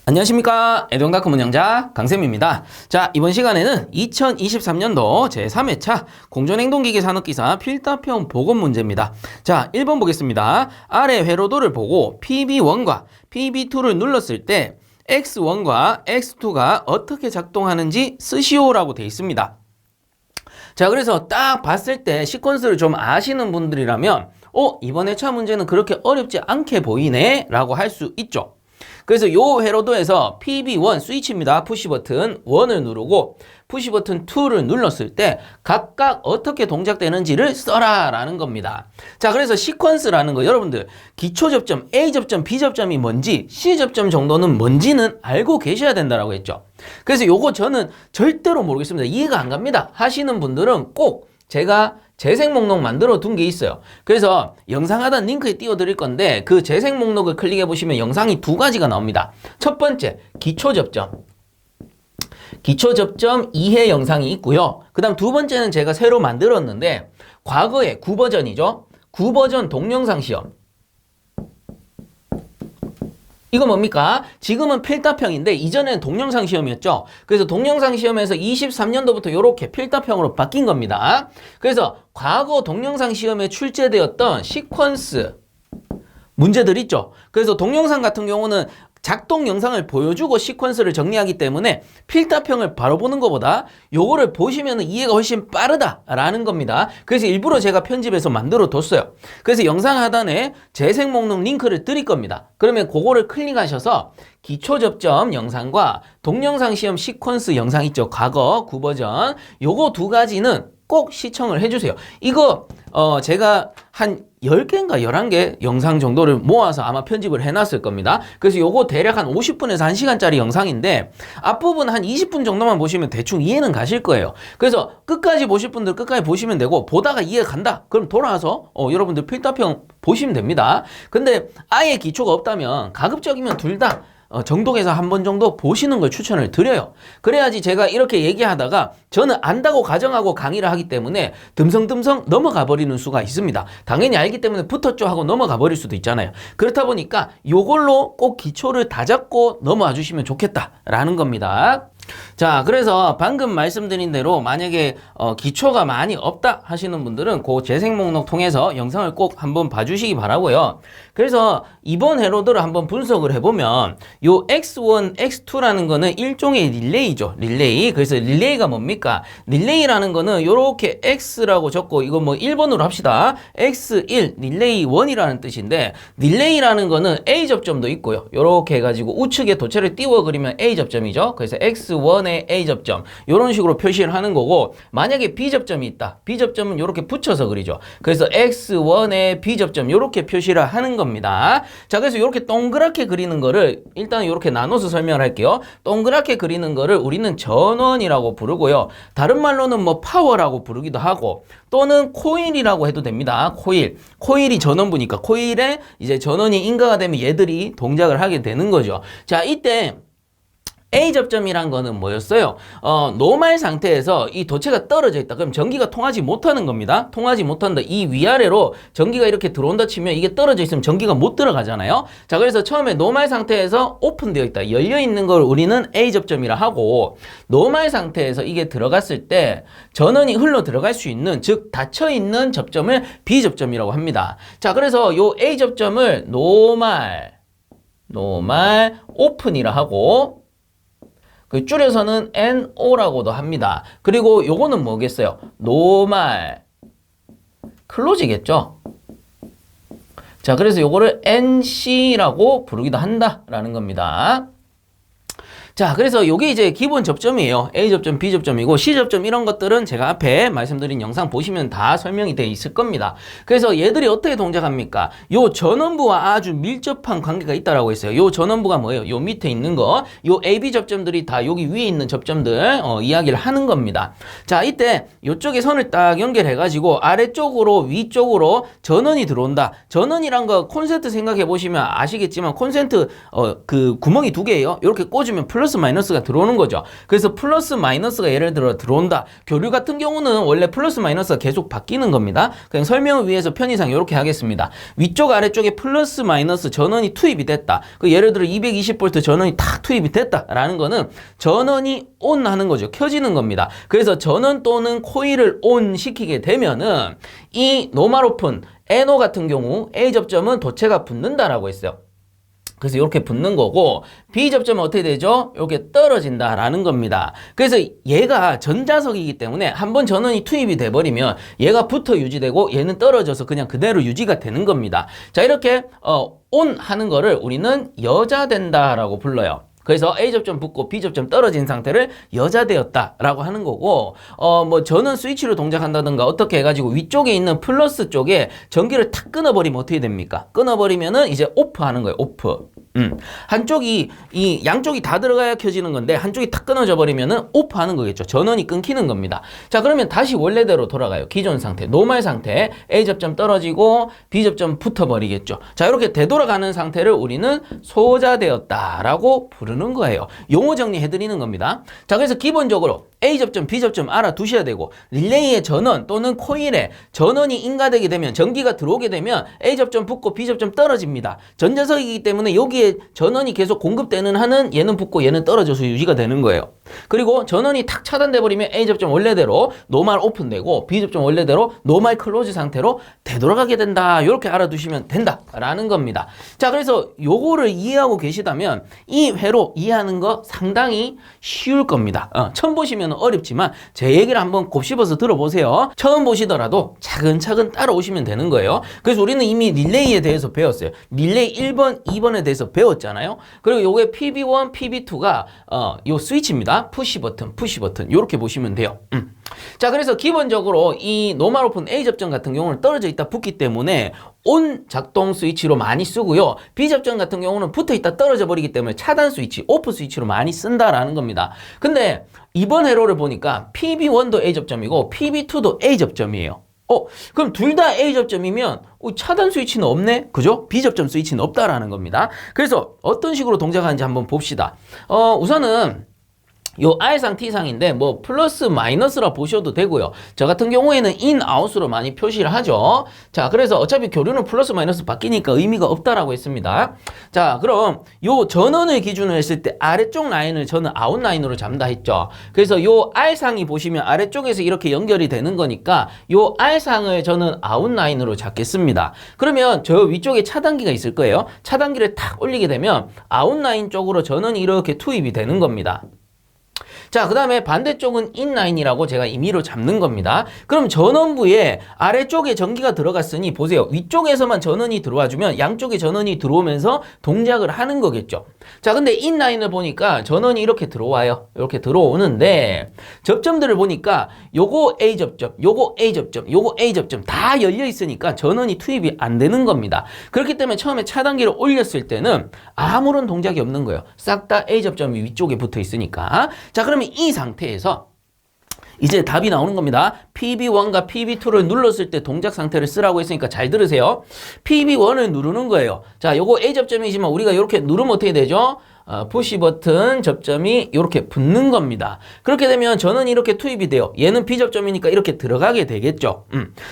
안녕하십니까. 애동가크 문영자 강쌤입니다. 자, 이번 시간에는 2023년도 제3회차 공전행동기계 산업기사 필답형 복원 문제입니다. 자, 1번 보겠습니다. 아래 회로도를 보고 PB1과 PB2를 눌렀을 때 X1과 X2가 어떻게 작동하는지 쓰시오라고 되어 있습니다. 자, 그래서 딱 봤을 때 시퀀스를 좀 아시는 분들이라면 이번 회차 문제는 그렇게 어렵지 않게 보이네 라고 할 수 있죠. 그래서 요 회로도에서 PB1 스위치입니다. 푸시 버튼 1을 누르고 푸시 버튼 2를 눌렀을 때 각각 어떻게 동작되는지를 써라 라는 겁니다. 자, 그래서 시퀀스라는 거 여러분들 기초 접점, A 접점, B 접점이 뭔지 C 접점 정도는 뭔지는 알고 계셔야 된다라고 했죠. 그래서 요거 저는 절대로 모르겠습니다. 이해가 안 갑니다 하시는 분들은 꼭 제가 재생 목록 만들어 둔 게 있어요. 그래서 영상 하단 링크에 띄워 드릴 건데 그 재생 목록을 클릭해 보시면 영상이 두 가지가 나옵니다. 첫 번째 기초 접점 2회 영상이 있고요. 그 다음 두 번째는 제가 새로 만들었는데 과거에 9버전이죠 9버전 동영상 시험. 이거 뭡니까? 지금은 필답형인데 이전에는 동영상 시험이었죠. 그래서 동영상 시험에서 23년도부터 이렇게 필답형으로 바뀐 겁니다. 그래서 과거 동영상 시험에 출제되었던 시퀀스 문제들 있죠. 그래서 동영상 같은 경우는 작동 영상을 보여주고 시퀀스를 정리하기 때문에 필답형을 바로 보는 것보다 요거를 보시면 이해가 훨씬 빠르다라는 겁니다. 그래서 일부러 제가 편집해서 만들어 뒀어요. 그래서 영상 하단에 재생 목록 링크를 드릴 겁니다. 그러면 그거를 클릭하셔서 기초 접점 영상과 동영상 시험 시퀀스 영상 있죠. 과거 9버전 요거 두 가지는 꼭 시청을 해주세요. 이거 제가 한 10개인가 11개 영상 정도를 모아서 아마 편집을 해놨을 겁니다. 그래서 요거 대략 한 50분에서 1시간짜리 영상인데 앞부분 한 20분 정도만 보시면 대충 이해는 가실 거예요. 그래서 끝까지 보실 분들 끝까지 보시면 되고 보다가 이해가 간다 그럼 돌아와서 여러분들 필답형 보시면 됩니다. 근데 아예 기초가 없다면 가급적이면 둘 다 정독해서 한 번 정도 보시는 걸 추천을 드려요. 그래야지 제가 이렇게 얘기하다가 저는 안다고 가정하고 강의를 하기 때문에 듬성듬성 넘어가 버리는 수가 있습니다. 당연히 알기 때문에 붙었죠 하고 넘어가 버릴 수도 있잖아요. 그렇다 보니까 요걸로 꼭 기초를 다 잡고 넘어와 주시면 좋겠다라는 겁니다. 자, 그래서 방금 말씀드린 대로 만약에 기초가 많이 없다 하시는 분들은 그 재생 목록 통해서 영상을 꼭 한번 봐주시기 바라고요. 그래서 이번 회로도를 한번 분석을 해보면 요 X1, X2라는 거는 일종의 릴레이죠. 릴레이. 그래서 릴레이가 뭡니까? 릴레이라는 거는 요렇게 X라고 적고 이거 뭐 1번으로 합시다. X1 릴레이 1이라는 뜻인데 릴레이라는 거는 A 접점도 있고요. 요렇게 해가지고 우측에 도체를 띄워 그리면 A 접점이죠. 그래서 X1의 A 접점 이런 식으로 표시를 하는 거고 만약에 B 접점이 있다. B 접점은 이렇게 붙여서 그리죠. 그래서 X1의 B 접점 이렇게 표시를 하는 겁니다. 자, 그래서 이렇게 동그랗게 그리는 거를 일단 이렇게 나눠서 설명을 할게요. 동그랗게 그리는 거를 우리는 전원이라고 부르고요. 다른 말로는 뭐 파워라고 부르기도 하고 또는 코일이라고 해도 됩니다. 코일이 전원부니까 코일에 이제 전원이 인가가 되면 얘들이 동작을 하게 되는 거죠. 자, 이때 A 접점이란 거는 뭐였어요? 노말 상태에서 이 도체가 떨어져 있다. 그럼 전기가 통하지 못하는 겁니다. 통하지 못한다. 이 위아래로 전기가 이렇게 들어온다 치면 이게 떨어져 있으면 전기가 못 들어가잖아요. 자, 그래서 처음에 노말 상태에서 오픈되어 있다. 열려 있는 걸 우리는 A 접점이라 하고 노말 상태에서 이게 들어갔을 때 전원이 흘러 들어갈 수 있는 즉 닫혀 있는 접점을 B 접점이라고 합니다. 자, 그래서 요 A 접점을 노말 오픈이라 하고 그 줄여서는 NO라고도 합니다. 그리고 요거는 뭐겠어요? 노말 클로즈겠죠? 자, 그래서 요거를 NC라고 부르기도 한다라는 겁니다. 자, 그래서 요게 이제 기본 접점이에요. A 접점, B 접점이고 C 접점 이런 것들은 제가 앞에 말씀드린 영상 보시면 다 설명이 돼 있을 겁니다. 그래서 얘들이 어떻게 동작합니까? 요 전원부와 아주 밀접한 관계가 있다라고 했어요. 요 전원부가 뭐예요? 요 밑에 있는 거, 요 AB 접점들이 다 여기 위에 있는 접점들 이야기를 하는 겁니다. 자, 이때 요쪽에 선을 딱 연결해가지고 아래쪽으로 위쪽으로 전원이 들어온다. 전원이란 거 콘센트 생각해 보시면 아시겠지만 콘센트 그 구멍이 두 개예요. 이렇게 꽂으면 플러스 플러스 마이너스가 들어오는 거죠. 그래서 플러스 마이너스가 예를 들어 들어온다. 교류 같은 경우는 원래 플러스 마이너스가 계속 바뀌는 겁니다. 그냥 설명을 위해서 편의상 이렇게 하겠습니다. 위쪽 아래쪽에 플러스 마이너스 전원이 투입이 됐다. 그 예를 들어 220V 전원이 탁 투입이 됐다라는 거는 전원이 온 하는 거죠. 켜지는 겁니다. 그래서 전원 또는 코일을 온 시키게 되면은 이 노멀 오픈 NO 같은 경우 A 접점은 도체가 붙는다라고 했어요. 그래서 이렇게 붙는 거고 B 접점은 어떻게 되죠? 이렇게 떨어진다라는 겁니다. 그래서 얘가 전자석이기 때문에 한번 전원이 투입이 돼버리면 얘가 붙어 유지되고 얘는 떨어져서 그냥 그대로 유지가 되는 겁니다. 자, 이렇게 ON 하는 거를 우리는 여자된다라고 불러요. 그래서 A 접점 붙고 B 접점 떨어진 상태를 여자되었다라고 하는 거고, 뭐 전원 스위치로 동작한다든가 어떻게 해가지고 위쪽에 있는 플러스 쪽에 전기를 탁 끊어버리면 어떻게 됩니까? 끊어버리면은 이제 오프 하는 거예요. 오프. 한쪽이 이 양쪽이 다 들어가야 켜지는 건데 한쪽이 탁 끊어져 버리면은 오프 하는 거겠죠. 전원이 끊기는 겁니다. 자, 그러면 다시 원래대로 돌아가요. 기존 상태, 노멀 상태. A 접점 떨어지고 B 접점 붙어 버리겠죠. 자, 이렇게 되돌아가는 상태를 우리는 소자되었다라고 부르는 거예요. 용어 정리해 드리는 겁니다. 자, 그래서 기본적으로 A 접점, B 접점 알아두셔야 되고 릴레이의 전원 또는 코일에 전원이 인가되게 되면 전기가 들어오게 되면 A 접점 붙고 B 접점 떨어집니다. 전자석이기 때문에 여기에 전원이 계속 공급되는 한은 얘는 붙고 얘는 떨어져서 유지가 되는 거예요. 그리고 전원이 탁 차단돼 버리면 A 접점 원래대로 노멀 오픈되고 B 접점 원래대로 노멀 클로즈 상태로 되돌아가게 된다. 이렇게 알아두시면 된다라는 겁니다. 자, 그래서 요거를 이해하고 계시다면 이 회로 이해하는 거 상당히 쉬울 겁니다. 처음 보시면 어렵지만 제 얘기를 한번 곱씹어서 들어보세요. 처음 보시더라도 차근차근 따라오시면 되는 거예요. 그래서 우리는 이미 릴레이에 대해서 배웠어요. 릴레이 1번, 2번에 대해서 배웠잖아요. 그리고 요게 PB1, PB2가 요 스위치입니다. 푸시 버튼, 푸시 버튼 요렇게 보시면 돼요. 자, 그래서 기본적으로 이 노멀 오픈 A 접점 같은 경우는 떨어져 있다 붙기 때문에 온 작동 스위치로 많이 쓰고요. B 접점 같은 경우는 붙어 있다 떨어져 버리기 때문에 차단 스위치, 오프 스위치로 많이 쓴다라는 겁니다. 근데 이번 회로를 보니까 PB1도 A 접점이고 PB2도 A 접점이에요. 그럼 둘 다 A 접점이면 차단 스위치는 없네? 그죠? B 접점 스위치는 없다라는 겁니다. 그래서 어떤 식으로 동작하는지 한번 봅시다. 우선은 요 R상 T상인데 뭐 플러스 마이너스라 보셔도 되고요. 저 같은 경우에는 인, 아웃으로 많이 표시를 하죠. 자, 그래서 어차피 교류는 플러스 마이너스 바뀌니까 의미가 없다라고 했습니다. 자, 그럼 요 전원을 기준으로 했을 때 아래쪽 라인을 저는 아웃 라인으로 잡는다 했죠. 그래서 요 R상이 보시면 아래쪽에서 이렇게 연결이 되는 거니까 요 R상을 저는 아웃 라인으로 잡겠습니다. 그러면 저 위쪽에 차단기가 있을 거예요. 차단기를 탁 올리게 되면 아웃 라인 쪽으로 전원이 이렇게 투입이 되는 겁니다. 자, 그 다음에 반대쪽은 인라인이라고 제가 임의로 잡는 겁니다. 그럼 전원부에 아래쪽에 전기가 들어갔으니 보세요. 위쪽에서만 전원이 들어와주면 양쪽에 전원이 들어오면서 동작을 하는 거겠죠. 자, 근데 인라인을 보니까 전원이 이렇게 들어와요. 이렇게 들어오는데 접점들을 보니까 요거 A 접점, 요거 A 접점, 요거 A 접점 다 열려 있으니까 전원이 투입이 안 되는 겁니다. 그렇기 때문에 처음에 차단기를 올렸을 때는 아무런 동작이 없는 거예요. 싹 다 A 접점이 위쪽에 붙어 있으니까. 자, 그러면 이 상태에서 이제 답이 나오는 겁니다. PB1과 PB2를 눌렀을 때 동작 상태를 쓰라고 했으니까 잘 들으세요. PB1을 누르는 거예요. 자, 요거 A 접점이지만 우리가 이렇게 누르면 어떻게 되죠? 푸시 버튼 접점이 이렇게 붙는 겁니다. 그렇게 되면 전원이 이렇게 투입이 돼요. 얘는 B 접점이니까 이렇게 들어가게 되겠죠.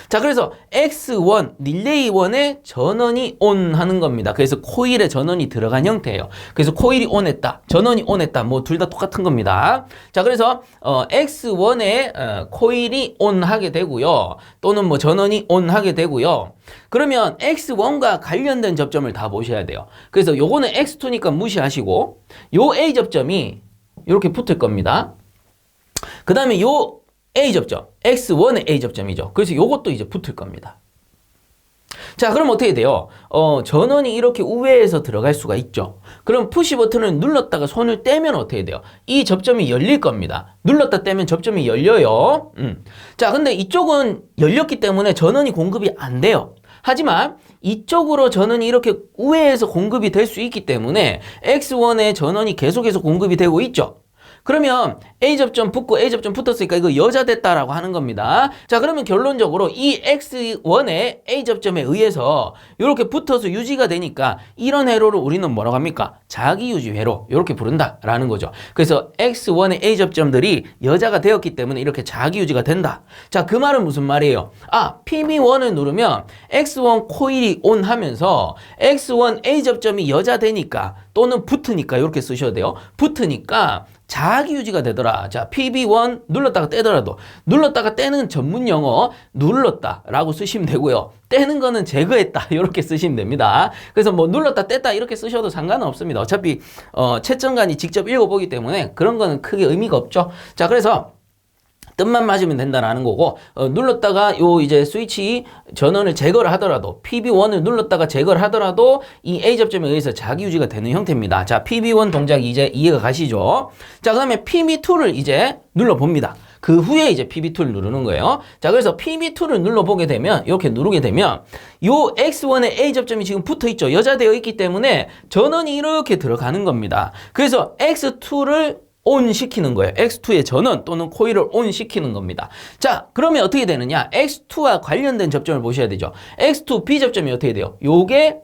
자, 그래서 X1, 릴레이 1에 전원이 ON 하는 겁니다. 그래서 코일에 전원이 들어간 형태예요. 그래서 코일이 ON했다, 전원이 ON했다, 뭐 둘 다 똑같은 겁니다. 자, 그래서 X1에 코일이 ON 하게 되고요. 또는 뭐 전원이 ON 하게 되고요. 그러면 X1과 관련된 접점을 다 보셔야 돼요. 그래서 요거는 X2니까 무시하시고 요 A 접점이 이렇게 붙을 겁니다. 그 다음에 요 A 접점, X1의 A 접점이죠. 그래서 요것도 이제 붙을 겁니다. 자, 그럼 어떻게 돼요? 전원이 이렇게 우회해서 들어갈 수가 있죠. 그럼 푸시 버튼을 눌렀다가 손을 떼면 어떻게 돼요? 이 접점이 열릴 겁니다. 눌렀다 떼면 접점이 열려요. 자, 근데 이쪽은 열렸기 때문에 전원이 공급이 안 돼요. 하지만 이쪽으로 전원이 이렇게 우회해서 공급이 될 수 있기 때문에 X1에 전원이 계속해서 공급이 되고 있죠. 그러면 A 접점 붙고 A 접점 붙었으니까 이거 여자 됐다라고 하는 겁니다. 자, 그러면 결론적으로 이 X1의 A 접점에 의해서 이렇게 붙어서 유지가 되니까 이런 회로를 우리는 뭐라고 합니까? 자기유지 회로 이렇게 부른다라는 거죠. 그래서 X1의 A 접점들이 여자가 되었기 때문에 이렇게 자기유지가 된다. 자, 그 말은 무슨 말이에요? 아, PB1을 누르면 X1 코일이 온 하면서 X1 A 접점이 여자 되니까 또는 붙으니까 이렇게 쓰셔야 돼요. 붙으니까 자기유지가 되더라. 자, PB1 눌렀다가 떼더라도 눌렀다가 떼는 전문 용어 눌렀다라고 쓰시면 되고요. 떼는 거는 제거했다 이렇게 쓰시면 됩니다. 그래서 뭐 눌렀다 뗐다 이렇게 쓰셔도 상관은 없습니다. 어차피 채점관이 직접 읽어보기 때문에 그런 거는 크게 의미가 없죠. 자, 그래서 뜻만 맞으면 된다라는 거고, 눌렀다가 요 이제 스위치 전원을 제거를 하더라도 PB1을 눌렀다가 제거를 하더라도 이 A 접점에 의해서 자기유지가 되는 형태입니다. 자, PB1 동작 이제 이해가 가시죠? 자, 그다음에 PB2를 이제 눌러봅니다. 그 후에 이제 PB2를 누르는 거예요. 자, 그래서 PB2를 눌러보게 되면, 이렇게 누르게 되면, 요 X1의 A 접점이 지금 붙어 있죠. 여자되어 있기 때문에 전원이 이렇게 들어가는 겁니다. 그래서 X2를 온 시키는 거예요. X2의 전원 또는 코일을 온 시키는 겁니다. 자, 그러면 어떻게 되느냐? X2와 관련된 접점을 보셔야 되죠. X2 B 접점이 어떻게 돼요? 요게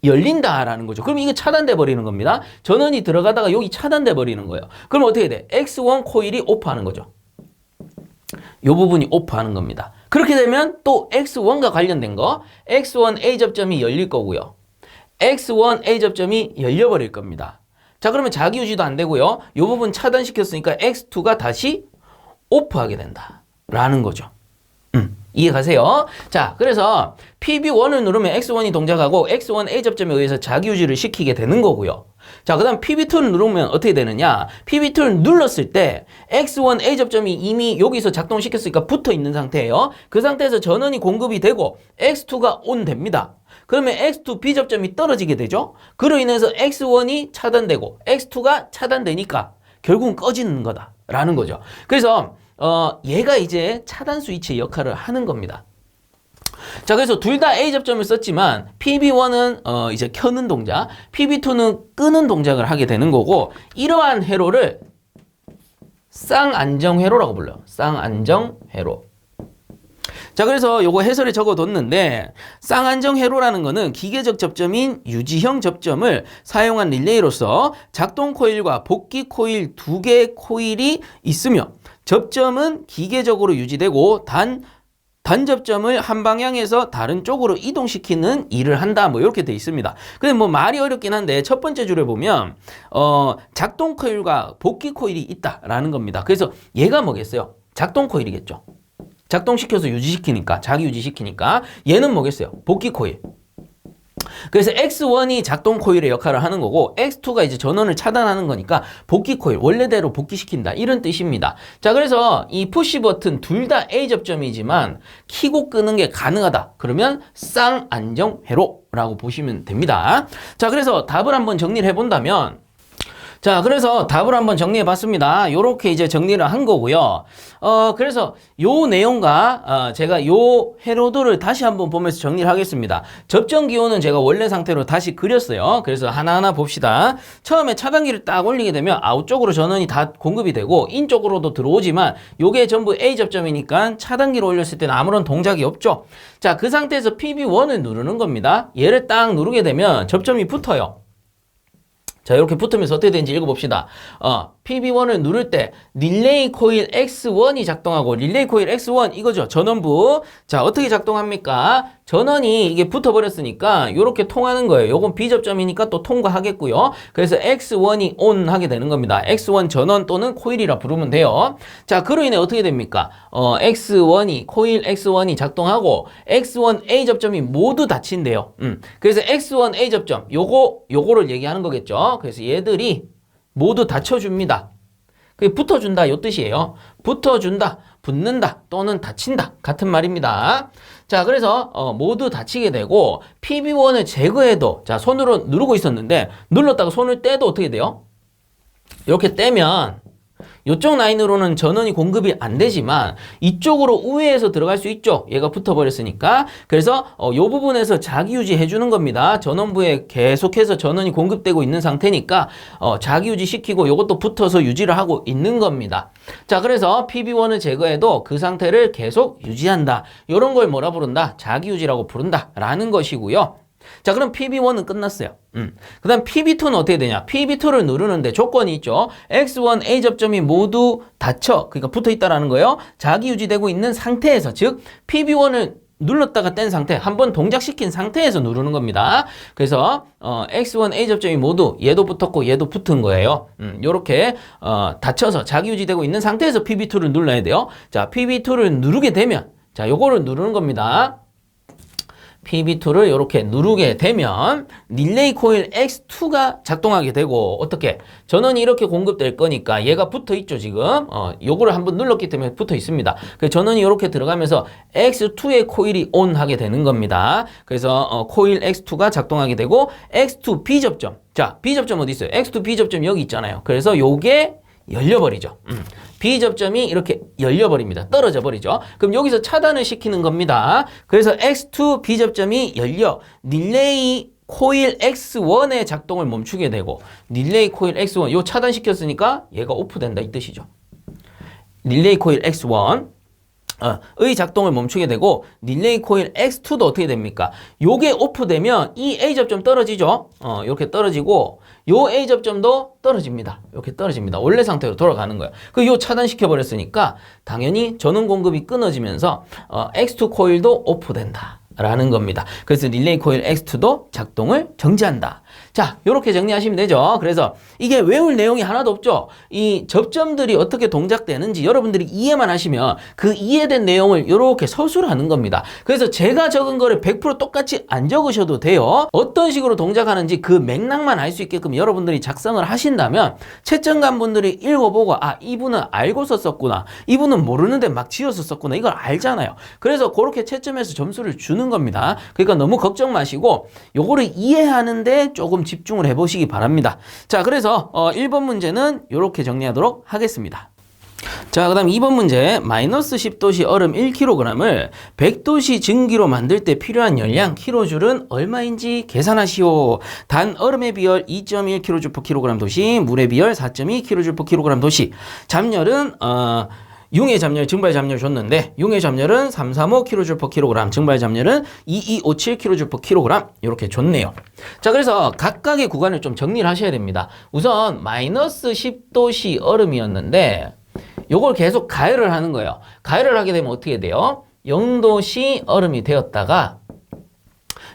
열린다라는 거죠. 그럼 이게 차단돼 버리는 겁니다. 전원이 들어가다가 여기 차단돼 버리는 거예요. 그럼 어떻게 돼? X1 코일이 오프하는 거죠. 요 부분이 오프하는 겁니다. 그렇게 되면 또 X1과 관련된 거 X1 A 접점이 열릴 거고요. X1 A 접점이 열려버릴 겁니다. 자, 그러면 자기유지도 안 되고요. 이 부분 차단시켰으니까 X2가 다시 오프하게 된다라는 거죠. 이해 가세요? 자, 그래서 PB1을 누르면 X1이 동작하고 X1 A 접점에 의해서 자기유지를 시키게 되는 거고요. 자, 그 다음 PB2를 누르면 어떻게 되느냐? PB2를 눌렀을 때 X1 A 접점이 이미 여기서 작동시켰으니까 붙어 있는 상태예요. 그 상태에서 전원이 공급이 되고 X2가 온 됩니다. 그러면 X2 B 접점이 떨어지게 되죠. 그로 인해서 X1이 차단되고 X2가 차단되니까 결국은 꺼지는 거다라는 거죠. 그래서 얘가 이제 차단 스위치의 역할을 하는 겁니다. 자, 그래서 둘 다 A 접점을 썼지만 PB1은 이제 켜는 동작, PB2는 끄는 동작을 하게 되는 거고, 이러한 회로를 쌍안정 회로라고 불러요. 쌍안정 회로. 자, 그래서 요거 해설에 적어뒀는데, 쌍안정 회로라는 거는 기계적 접점인 유지형 접점을 사용한 릴레이로서 작동 코일과 복귀 코일 두 개의 코일이 있으며 접점은 기계적으로 유지되고 단 접점을 한 방향에서 다른 쪽으로 이동시키는 일을 한다. 뭐 이렇게 돼 있습니다. 근데 뭐 말이 어렵긴 한데 첫 번째 줄에 보면 작동 코일과 복귀 코일이 있다라는 겁니다. 그래서 얘가 뭐겠어요? 작동 코일이겠죠. 작동시켜서 유지시키니까, 자기 유지시키니까. 얘는 뭐겠어요? 복귀 코일. 그래서 X1이 작동 코일의 역할을 하는 거고, X2가 이제 전원을 차단하는 거니까 복귀 코일, 원래대로 복귀시킨다, 이런 뜻입니다. 자, 그래서 이 푸시 버튼 둘 다 A 접점이지만 키고 끄는 게 가능하다. 그러면 쌍안정 회로라고 보시면 됩니다. 자, 그래서 답을 한번 정리를 해본다면, 자, 그래서 답을 한번 정리해 봤습니다. 요렇게 이제 정리를 한 거고요. 그래서 요 내용과 제가 요 회로도를 다시 한번 보면서 정리를 하겠습니다. 접점 기호는 제가 원래 상태로 다시 그렸어요. 그래서 하나하나 봅시다. 처음에 차단기를 딱 올리게 되면 아웃쪽으로 전원이 다 공급이 되고 인쪽으로도 들어오지만 요게 전부 A 접점이니까 차단기를 올렸을 때는 아무런 동작이 없죠. 자, 그 상태에서 PB1을 누르는 겁니다. 얘를 딱 누르게 되면 접점이 붙어요. 자, 이렇게 붙으면서 어떻게 되는지 읽어봅시다. PB1을 누를 때 릴레이 코일 X1이 작동하고, 릴레이 코일 X1 이거죠. 전원부. 자, 어떻게 작동합니까? 전원이 이게 붙어버렸으니까 이렇게 통하는 거예요. 요건 B접점이니까 또 통과하겠고요. 그래서 X1이 ON 하게 되는 겁니다. X1 전원 또는 코일이라 부르면 돼요. 자, 그로 인해 어떻게 됩니까? 코일 X1이 작동하고 X1 A 접점이 모두 닫힌대요. 그래서 X1 A 접점, 요거를 얘기하는 거겠죠. 그래서 얘들이 모두 닫혀줍니다. 그게 붙어준다 요 뜻이에요. 붙어준다, 붙는다 또는 닫힌다 같은 말입니다. 자, 그래서 모두 닫히게 되고 PB1을 제거해도, 자, 손으로 누르고 있었는데 눌렀다가 손을 떼도 어떻게 돼요? 이렇게 떼면 이쪽 라인으로는 전원이 공급이 안 되지만 이쪽으로 우회해서 들어갈 수 있죠. 얘가 붙어버렸으니까. 그래서 이 부분에서 자기 유지해 주는 겁니다. 전원부에 계속해서 전원이 공급되고 있는 상태니까 자기 유지 시키고 이것도 붙어서 유지를 하고 있는 겁니다. 자, 그래서 PB1을 제거해도 그 상태를 계속 유지한다. 이런 걸 뭐라 부른다? 자기 유지라고 부른다 라는 것이고요. 자, 그럼 PB1은 끝났어요. 그 다음 PB2는 어떻게 되냐? PB2를 누르는데 조건이 있죠. X1, A 접점이 모두 닫혀, 그러니까 붙어 있다라는 거예요. 자기 유지되고 있는 상태에서, 즉 PB1을 눌렀다가 뗀 상태, 한번 동작시킨 상태에서 누르는 겁니다. 그래서 X1, A 접점이 모두 얘도 붙었고 얘도 붙은 거예요. 요렇게 닫혀서 자기 유지되고 있는 상태에서 PB2를 눌러야 돼요. 자, PB2를 누르게 되면, 자, 요거를 누르는 겁니다. PB2를 이렇게 누르게 되면 릴레이 코일 X2가 작동하게 되고, 어떻게? 전원이 이렇게 공급될 거니까 얘가 붙어 있죠, 지금. 요거를 한번 눌렀기 때문에 붙어 있습니다. 그래서 전원이 이렇게 들어가면서 X2의 코일이 ON 하게 되는 겁니다. 그래서 코일 X2가 작동하게 되고, X2 B접점. 자, B접점 어디 있어요? X2 B접점 여기 있잖아요. 그래서 요게 열려버리죠. B접점이 이렇게 열려버립니다. 떨어져 버리죠. 그럼 여기서 차단을 시키는 겁니다. 그래서 X2 B접점이 열려 릴레이 코일 X1의 작동을 멈추게 되고, 릴레이 코일 X1 요 차단시켰으니까 얘가 오프된다 이 뜻이죠. 릴레이 코일 X1 의 작동을 멈추게 되고, 릴레이 코일 X2도 어떻게 됩니까? 요게 오프되면 이 A 접점 떨어지죠. 이렇게 떨어지고 요 A 접점도 떨어집니다. 이렇게 떨어집니다. 원래 상태로 돌아가는 거예요. 요 차단시켜 버렸으니까 당연히 전원 공급이 끊어지면서 X2 코일도 오프된다 라는 겁니다. 그래서 릴레이 코일 X2도 작동을 정지한다. 자, 요렇게 정리하시면 되죠. 그래서 이게 외울 내용이 하나도 없죠. 이 접점들이 어떻게 동작되는지 여러분들이 이해만 하시면 그 이해된 내용을 요렇게 서술하는 겁니다. 그래서 제가 적은 거를 100% 똑같이 안 적으셔도 돼요. 어떤 식으로 동작하는지 그 맥락만 알 수 있게끔 여러분들이 작성을 하신다면 채점관 분들이 읽어보고, 아, 이분은 알고 썼었구나, 이분은 모르는데 막 지어서 썼구나, 이걸 알잖아요. 그래서 그렇게 채점해서 점수를 주는 겁니다. 그러니까 너무 걱정 마시고 요거를 이해하는데 조금 집중을 해보시기 바랍니다. 자, 그래서 1번 문제는 이렇게 정리하도록 하겠습니다. 자, 그 다음 2번 문제. 마이너스 10도씨 얼음 1kg을 100도씨 증기로 만들 때 필요한 열량 킬로줄은 얼마인지 계산하시오. 단 얼음의 비열 2.1kJ/kg 도시, 물의 비열 4.2kJ/kg 도시. 잡열은 융의 잡열, 증발 잡열 줬는데 융의 잡열은 335kJ/kg, 증발 잡열은 2257kJ/kg 이렇게 줬네요. 자, 그래서 각각의 구간을 좀 정리를 하셔야 됩니다. 우선 마이너스 10도씨 얼음이었는데 요걸 계속 가열을 하는 거예요. 가열을 하게 되면 어떻게 돼요? 0도씨 얼음이 되었다가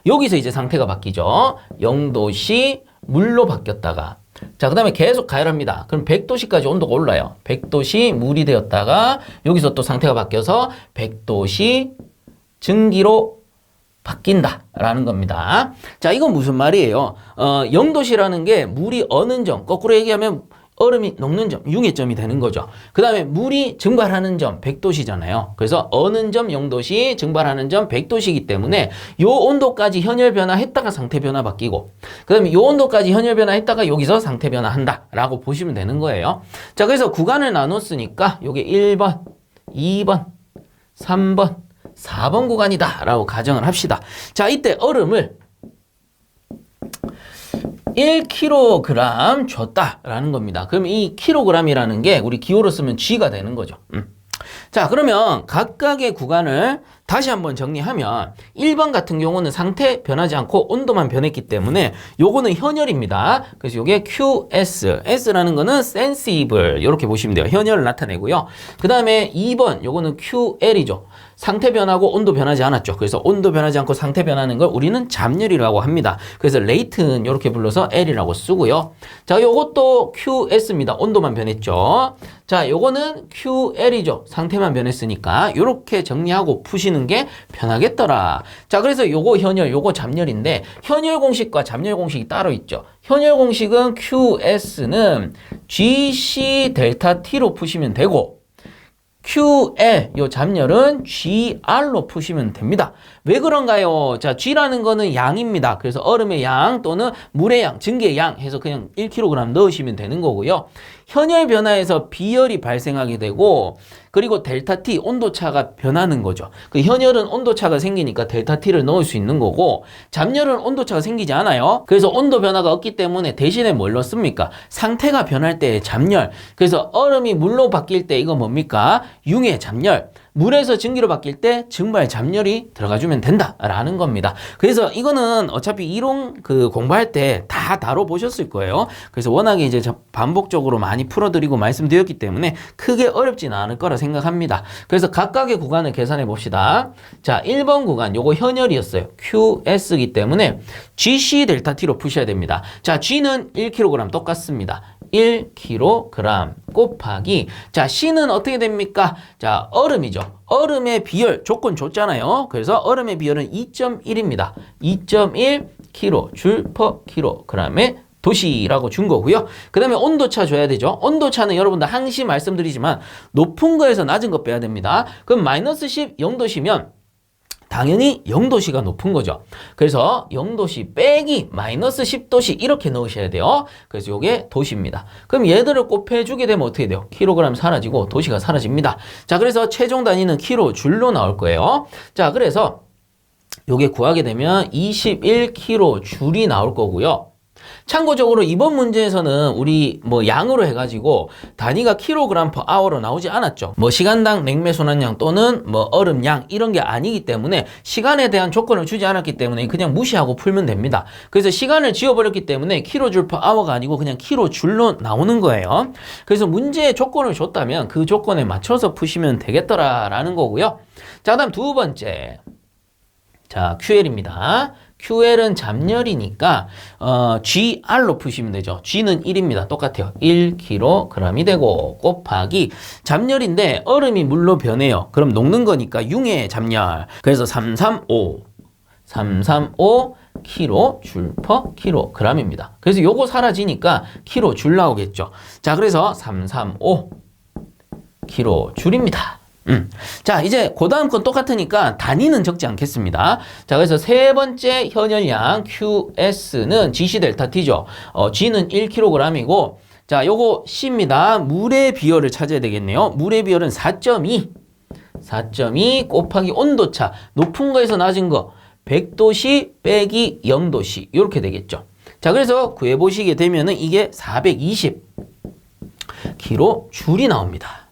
여기서 이제 상태가 바뀌죠. 0도씨 물로 바뀌었다가, 자, 그 다음에 계속 가열합니다. 그럼 100도씨까지 온도가 올라요. 100도씨 물이 되었다가 여기서 또 상태가 바뀌어서 100도씨 증기로 바뀐다라는 겁니다. 자, 이건 무슨 말이에요? 0도씨라는 게 물이 어는 점, 거꾸로 얘기하면 얼음이 녹는 점, 융의 점이 되는 거죠. 그 다음에 물이 증발하는 점 100도씨잖아요. 그래서 어는 점 0도씨, 증발하는 점 100도씨이기 때문에 요 온도까지 현열 변화했다가 상태 변화 바뀌고, 그 다음에 요 온도까지 현열 변화했다가 여기서 상태 변화한다 라고 보시면 되는 거예요. 자, 그래서 구간을 나눴으니까 요게 1번, 2번, 3번, 4번 구간이다 라고 가정을 합시다. 자, 이때 얼음을 1kg 줬다라는 겁니다. 그럼 이 kg이라는 게 우리 기호로 쓰면 G가 되는 거죠. 자, 그러면 각각의 구간을 다시 한번 정리하면 1번 같은 경우는 상태 변하지 않고 온도만 변했기 때문에 요거는 현열입니다. 그래서 요게 QS, S라는 거는 sensible 이렇게 보시면 돼요. 현열을 나타내고요. 그 다음에 2번 요거는 QL이죠. 상태 변하고 온도 변하지 않았죠. 그래서 온도 변하지 않고 상태 변하는 걸 우리는 잡열이라고 합니다. 그래서 레이튼 이렇게 불러서 L이라고 쓰고요. 자, 요것도 QS입니다. 온도만 변했죠. 자, 요거는 QL이죠. 상태만 변했으니까 요렇게 정리하고 푸시는 게 편하겠더라. 자, 그래서 요거 현열, 요거 잡열인데 현열 공식과 잡열 공식이 따로 있죠. 현열 공식은 QS는 GC 델타 T로 푸시면 되고, QL, 요 잡열은 GR로 푸시면 됩니다. 왜 그런가요? 자, G라는 거는 양입니다. 그래서 얼음의 양 또는 물의 양, 증기의 양 해서 그냥 1kg 넣으시면 되는 거고요. 현열 변화에서 비열이 발생하게 되고 그리고 델타 T 온도차가 변하는 거죠. 그 현열은 온도차가 생기니까 델타 T를 넣을 수 있는 거고 잠열은 온도차가 생기지 않아요. 그래서 온도 변화가 없기 때문에 대신에 뭘 넣습니까? 상태가 변할 때의 잠열. 그래서 얼음이 물로 바뀔 때 이거 뭡니까? 융의 잠열. 물에서 증기로 바뀔 때 증발 잠열이 들어가주면 된다라는 겁니다. 그래서 이거는 어차피 이론 공부할 때 다 다뤄보셨을 거예요. 그래서 워낙에 이제 반복적으로 많이 풀어드리고 말씀드렸기 때문에 크게 어렵지는 않을 거라 생각합니다. 그래서 각각의 구간을 계산해 봅시다. 자, 1번 구간 요거 현열이었어요. QS이기 때문에 GC 델타 T로 푸셔야 됩니다. 자, G는 1kg 똑같습니다. 1kg 곱하기 자 C는 어떻게 됩니까? 자 얼음이죠. 얼음의 비열 조건 줬잖아요. 그래서 얼음의 비열은 2.1입니다. 2.1kg 줄/kg의 도시라고 준 거고요. 그 다음에 온도차 줘야 되죠. 온도차는 여러분들 항시 말씀드리지만 높은 거에서 낮은 거 빼야 됩니다. 그럼 마이너스 10 0도시면 당연히 0도씨가 높은 거죠. 그래서 0도씨 빼기 마이너스 10도씨 이렇게 넣으셔야 돼요. 그래서 이게 도시입니다. 그럼 얘들을 곱해주게 되면 어떻게 돼요? 킬로그램 사라지고 도시가 사라집니다. 자, 그래서 최종 단위는 킬로줄로 나올 거예요. 자, 그래서 요게 구하게 되면 21kg줄이 나올 거고요. 참고적으로 이번 문제에서는 우리 양으로 해가지고 단위가 킬로그램 per hour로 나오지 않았죠. 시간당 냉매 순환량 또는 얼음량 이런 게 아니기 때문에 시간에 대한 조건을 주지 않았기 때문에 그냥 무시하고 풀면 됩니다. 그래서 시간을 지워버렸기 때문에 킬로줄 per hour가 아니고 그냥 킬로줄로 나오는 거예요. 그래서 문제에 조건을 줬다면 그 조건에 맞춰서 푸시면 되겠더라라는 거고요. 자, 그다음 두 번째. 자, QL입니다. QL은 잠열이니까 GR로 푸시면 되죠. G는 1입니다. 똑같아요. 1kg이 되고 곱하기 잠열인데 얼음이 물로 변해요. 그럼 녹는 거니까 융의 잠열. 그래서 335 kg 줄/kg입니다. 그래서 요거 사라지니까 kg줄 나오겠죠. 자, 그래서 335 kg줄입니다. 자, 이제 그 다음 건 똑같으니까 단위는 적지 않겠습니다. 자, 그래서 세 번째 현열량 QS는 GC 델타 T죠. G는 1kg이고 자, 요거 C입니다. 물의 비열을 찾아야 되겠네요. 물의 비열은 4.2 곱하기 온도차 높은 거에서 낮은 거 100도씨 빼기 0도씨 이렇게 되겠죠. 자, 그래서 구해보시게 되면은 이게 420kg줄이 나옵니다.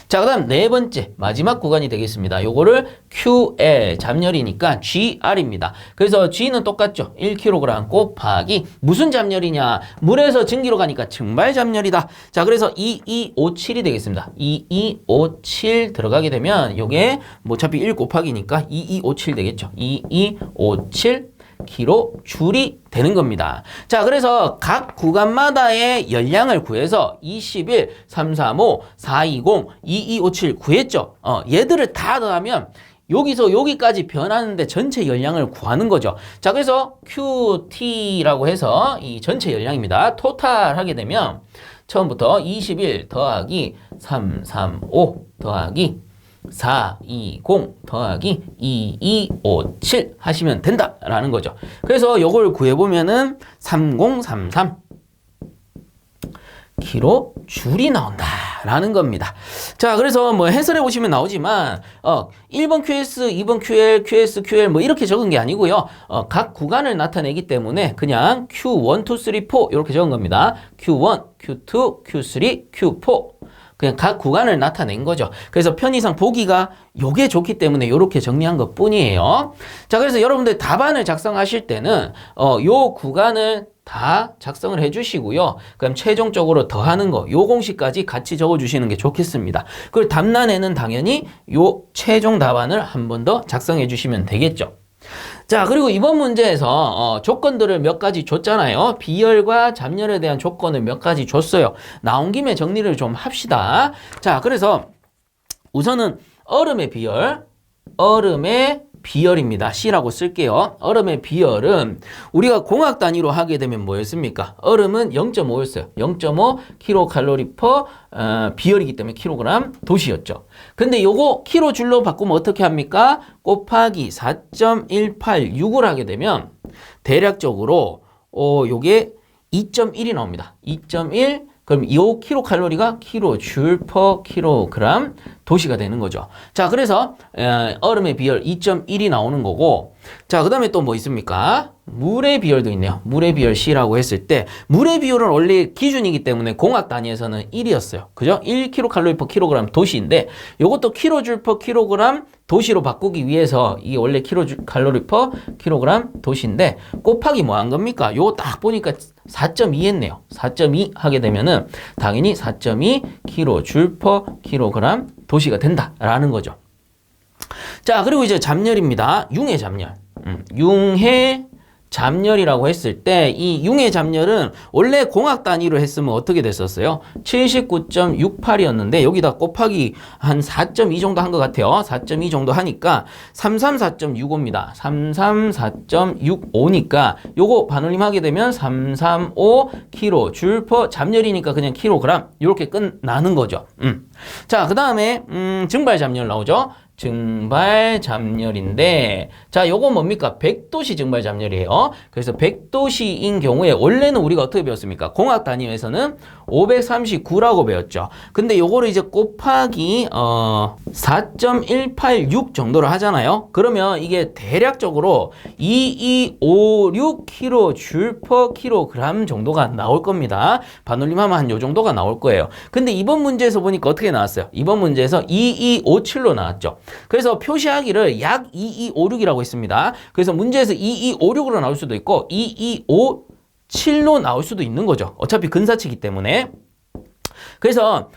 자, 그 다음 네 번째 마지막 구간이 되겠습니다. 요거를 QL 잠열이니까 GR입니다. 그래서 G는 똑같죠. 1kg 곱하기 무슨 잠열이냐? 물에서 증기로 가니까 증발 잠열이다. 자, 그래서 2257이 되겠습니다. 2257 들어가게 되면 요게 어차피 1 곱하기니까 2257 되겠죠. 2257 kg줄이 되는 겁니다. 자, 그래서 각 구간마다의 열량을 구해서 21, 335, 420, 2257 구했죠. 얘들을 다 더하면 여기서 여기까지 변하는데 전체 열량을 구하는 거죠. 자, 그래서 QT라고 해서 이 전체 열량입니다. 토탈 하게 되면 처음부터 21 더하기 335 더하기 420 더하기 2257 하시면 된다라는 거죠. 그래서 요걸 구해보면은 3033 kg줄이 나온다라는 겁니다. 자, 그래서 해설해 보시면 나오지만 1번 QS, 2번 QL, QS, QL 이렇게 적은 게 아니고요. 각 구간을 나타내기 때문에 그냥 Q1, 2, 3, 4 이렇게 적은 겁니다. Q1, Q2, Q3, Q4 그냥 각 구간을 나타낸 거죠. 그래서 편의상 보기가 요게 좋기 때문에 요렇게 정리한 것 뿐이에요. 자, 그래서 여러분들 답안을 작성하실 때는 요 구간을 다 작성을 해주시고요. 그럼 최종적으로 더하는 거, 요 공식까지 같이 적어주시는 게 좋겠습니다. 그리고 답란에는 당연히 요 최종 답안을 한 번 더 작성해 주시면 되겠죠. 자, 그리고 이번 문제에서 조건들을 몇 가지 줬잖아요. 비열과 잠열에 대한 조건을 몇 가지 줬어요. 나온 김에 정리를 좀 합시다. 자, 그래서 우선은 얼음의 비열, 얼음의 비열입니다. C라고 쓸게요. 얼음의 비열은 우리가 공학 단위로 하게 되면 뭐였습니까? 얼음은 0.5였어요. 0.5 kcal 비열이기 때문에 킬로그램 도시였죠. 근데 요거 킬로줄로 바꾸면 어떻게 합니까? 곱하기 4.186을 하게 되면 대략적으로 요게 2.1이 나옵니다. 2.1 그럼 이 킬로칼로리가 킬로줄 퍼 킬로그램 도시가 되는 거죠. 자, 그래서 얼음의 비열 2.1이 나오는 거고, 자, 그 다음에 또 뭐 있습니까? 물의 비열도 있네요. 물의 비열 C라고 했을 때 물의 비율은 원래 기준이기 때문에 공학 단위에서는 1이었어요. 그죠? 1kcal per kg 도시인데 요것도 킬로줄 per kg 도시로 바꾸기 위해서 이게 원래 킬로칼로리 per kg 도시인데 곱하기 뭐 한 겁니까? 요거 딱 보니까 4.2 했네요. 4.2 하게 되면은 당연히 4.2 킬로줄 per kg 도시가 된다라는 거죠. 자, 그리고 이제 잡열입니다. 융의 잡열. 융의 잡열이라고 했을 때 이 융의 잡열은 원래 공학 단위로 했으면 어떻게 됐었어요? 79.68이었는데 여기다 곱하기 한 4.2 정도 한 것 같아요. 4.2 정도 하니까 334.65입니다. 334.65니까 요거 반올림 하게 되면 335 킬로줄 퍼 잡열이니까 그냥 킬로그램 이렇게 끝나는 거죠. 자, 그 다음에 증발 잡열 나오죠. 증발 잡열인데 자, 요거 뭡니까? 100도씨 증발 잡열이에요. 그래서 100도씨인 경우에 원래는 우리가 어떻게 배웠습니까? 공학 단위에서는 539라고 배웠죠. 근데 요거를 이제 곱하기 4.186 정도로 하잖아요. 그러면 이게 대략적으로 2256 킬로줄 퍼 킬로그램 정도가 나올 겁니다. 반올림하면 한 요 정도가 나올 거예요. 근데 이번 문제에서 보니까 어떻게 나왔어요? 이번 문제에서 2257로 나왔죠. 그래서 표시하기를 약 2256이라고 했습니다. 그래서 문제에서 2256으로 나올 수도 있고 2257로 나올 수도 있는 거죠. 어차피 근사치이기 때문에. 그래서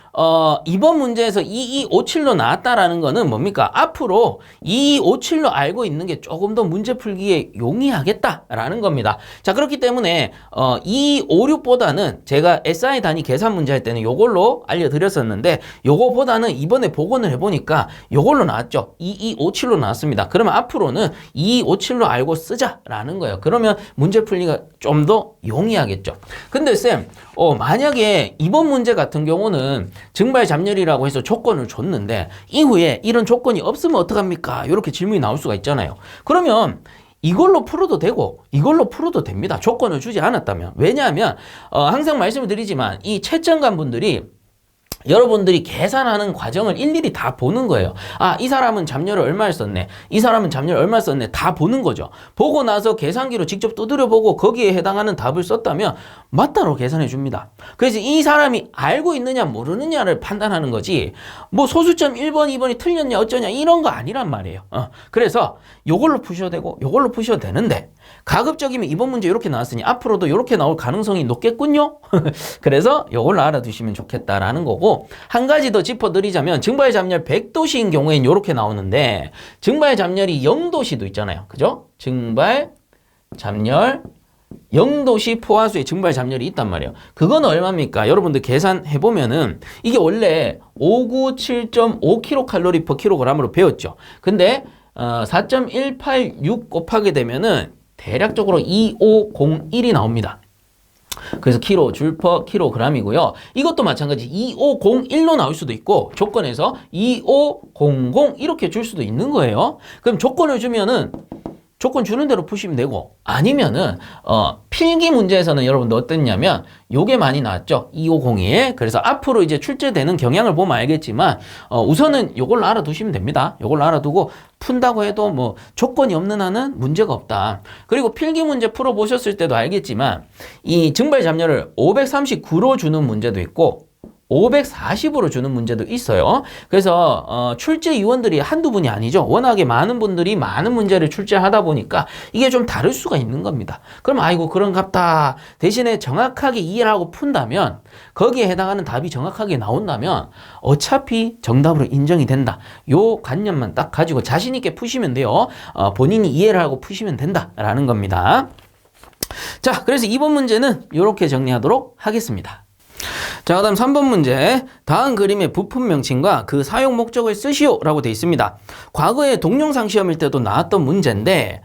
이번 문제에서 2257로 나왔다라는 거는 뭡니까? 앞으로 2257로 알고 있는 게 조금 더 문제 풀기에 용이하겠다라는 겁니다. 자, 그렇기 때문에 2256보다는 제가 SI 단위 계산 문제 할 때는 요걸로 알려드렸었는데 요거보다는 이번에 복원을 해보니까 요걸로 나왔죠. 2257로 나왔습니다. 그러면 앞으로는 2257로 알고 쓰자라는 거예요. 그러면 문제 풀기가 좀 더 용이하겠죠. 근데 쌤, 만약에 이번 문제 같은 경우는 증발 잡열이라고 해서 조건을 줬는데 이후에 이런 조건이 없으면 어떡합니까? 이렇게 질문이 나올 수가 있잖아요. 그러면 이걸로 풀어도 되고 이걸로 풀어도 됩니다. 조건을 주지 않았다면. 왜냐하면 항상 말씀을 드리지만 이 채점관 분들이 여러분들이 계산하는 과정을 일일이 다 보는 거예요. 아, 이 사람은 잡열을 얼마를 썼네. 이 사람은 잡열을 얼마를 썼네. 다 보는 거죠. 보고 나서 계산기로 직접 두드려보고 거기에 해당하는 답을 썼다면 맞다로 계산해 줍니다. 그래서 이 사람이 알고 있느냐 모르느냐를 판단하는 거지 뭐 소수점 1번, 2번이 틀렸냐 어쩌냐 이런 거 아니란 말이에요. 그래서 요걸로 푸셔도 되고 요걸로 푸셔도 되는데 가급적이면 이번 문제 이렇게 나왔으니 앞으로도 이렇게 나올 가능성이 높겠군요. 그래서 요걸로 알아두시면 좋겠다라는 거고 한 가지 더 짚어드리자면 증발 잡열 100도씨인 경우에는 이렇게 나오는데 증발 잡열이 0도씨도 있잖아요. 그죠? 증발 잡열 0도씨 포화수의 증발 잡열이 있단 말이에요. 그건 얼마입니까? 여러분들 계산해보면은 이게 원래 597.5kcal per kg으로 배웠죠. 근데 4.186 곱하게 되면은 대략적으로 2501이 나옵니다. 그래서 킬로줄 퍼 킬로그램이고요. 이것도 마찬가지 2501로 나올 수도 있고 조건에서 2500 이렇게 줄 수도 있는 거예요. 그럼 조건을 주면은 조건 주는 대로 푸시면 되고 아니면은 필기 문제에서는 여러분들 어땠냐면 요게 많이 나왔죠. 2501. 그래서 앞으로 이제 출제되는 경향을 보면 알겠지만 우선은 요걸로 알아두시면 됩니다. 요걸로 알아두고 푼다고 해도 뭐 조건이 없는 한은 문제가 없다. 그리고 필기 문제 풀어보셨을 때도 알겠지만 이 증발 잡열을 539로 주는 문제도 있고 540으로 주는 문제도 있어요. 그래서 출제위원들이 한두 분이 아니죠. 워낙에 많은 분들이 많은 문제를 출제하다 보니까 이게 좀 다를 수가 있는 겁니다. 그럼 아이고 그런갑다. 대신에 정확하게 이해를 하고 푼다면 거기에 해당하는 답이 정확하게 나온다면 어차피 정답으로 인정이 된다. 요 관념만 딱 가지고 자신 있게 푸시면 돼요. 본인이 이해를 하고 푸시면 된다라는 겁니다. 자, 그래서 이번 문제는 이렇게 정리하도록 하겠습니다. 자, 그다음 3번 문제. 다음 그림의 부품 명칭과 그 사용 목적을 쓰시오라고 돼 있습니다. 과거에 동영상 시험일 때도 나왔던 문제인데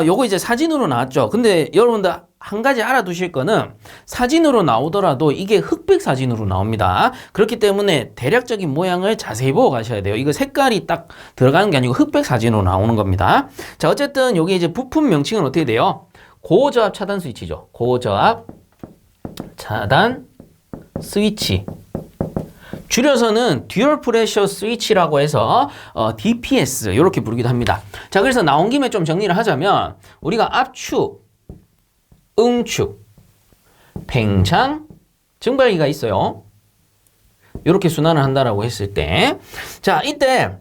요거 이제 사진으로 나왔죠. 근데 여러분들 한 가지 알아두실 거는 사진으로 나오더라도 이게 흑백 사진으로 나옵니다. 그렇기 때문에 대략적인 모양을 자세히 보고 가셔야 돼요. 이거 색깔이 딱 들어가는 게 아니고 흑백 사진으로 나오는 겁니다. 자, 어쨌든 여기 이제 부품 명칭은 어떻게 돼요? 고저압 차단 스위치죠. 고저압 차단 스위치. 줄여서는 듀얼 프레셔 스위치라고 해서 DPS 이렇게 부르기도 합니다. 자, 그래서 나온 김에 좀 정리를 하자면 우리가 압축, 응축, 팽창, 증발기가 있어요. 이렇게 순환을 한다라고 했을 때, 자, 이때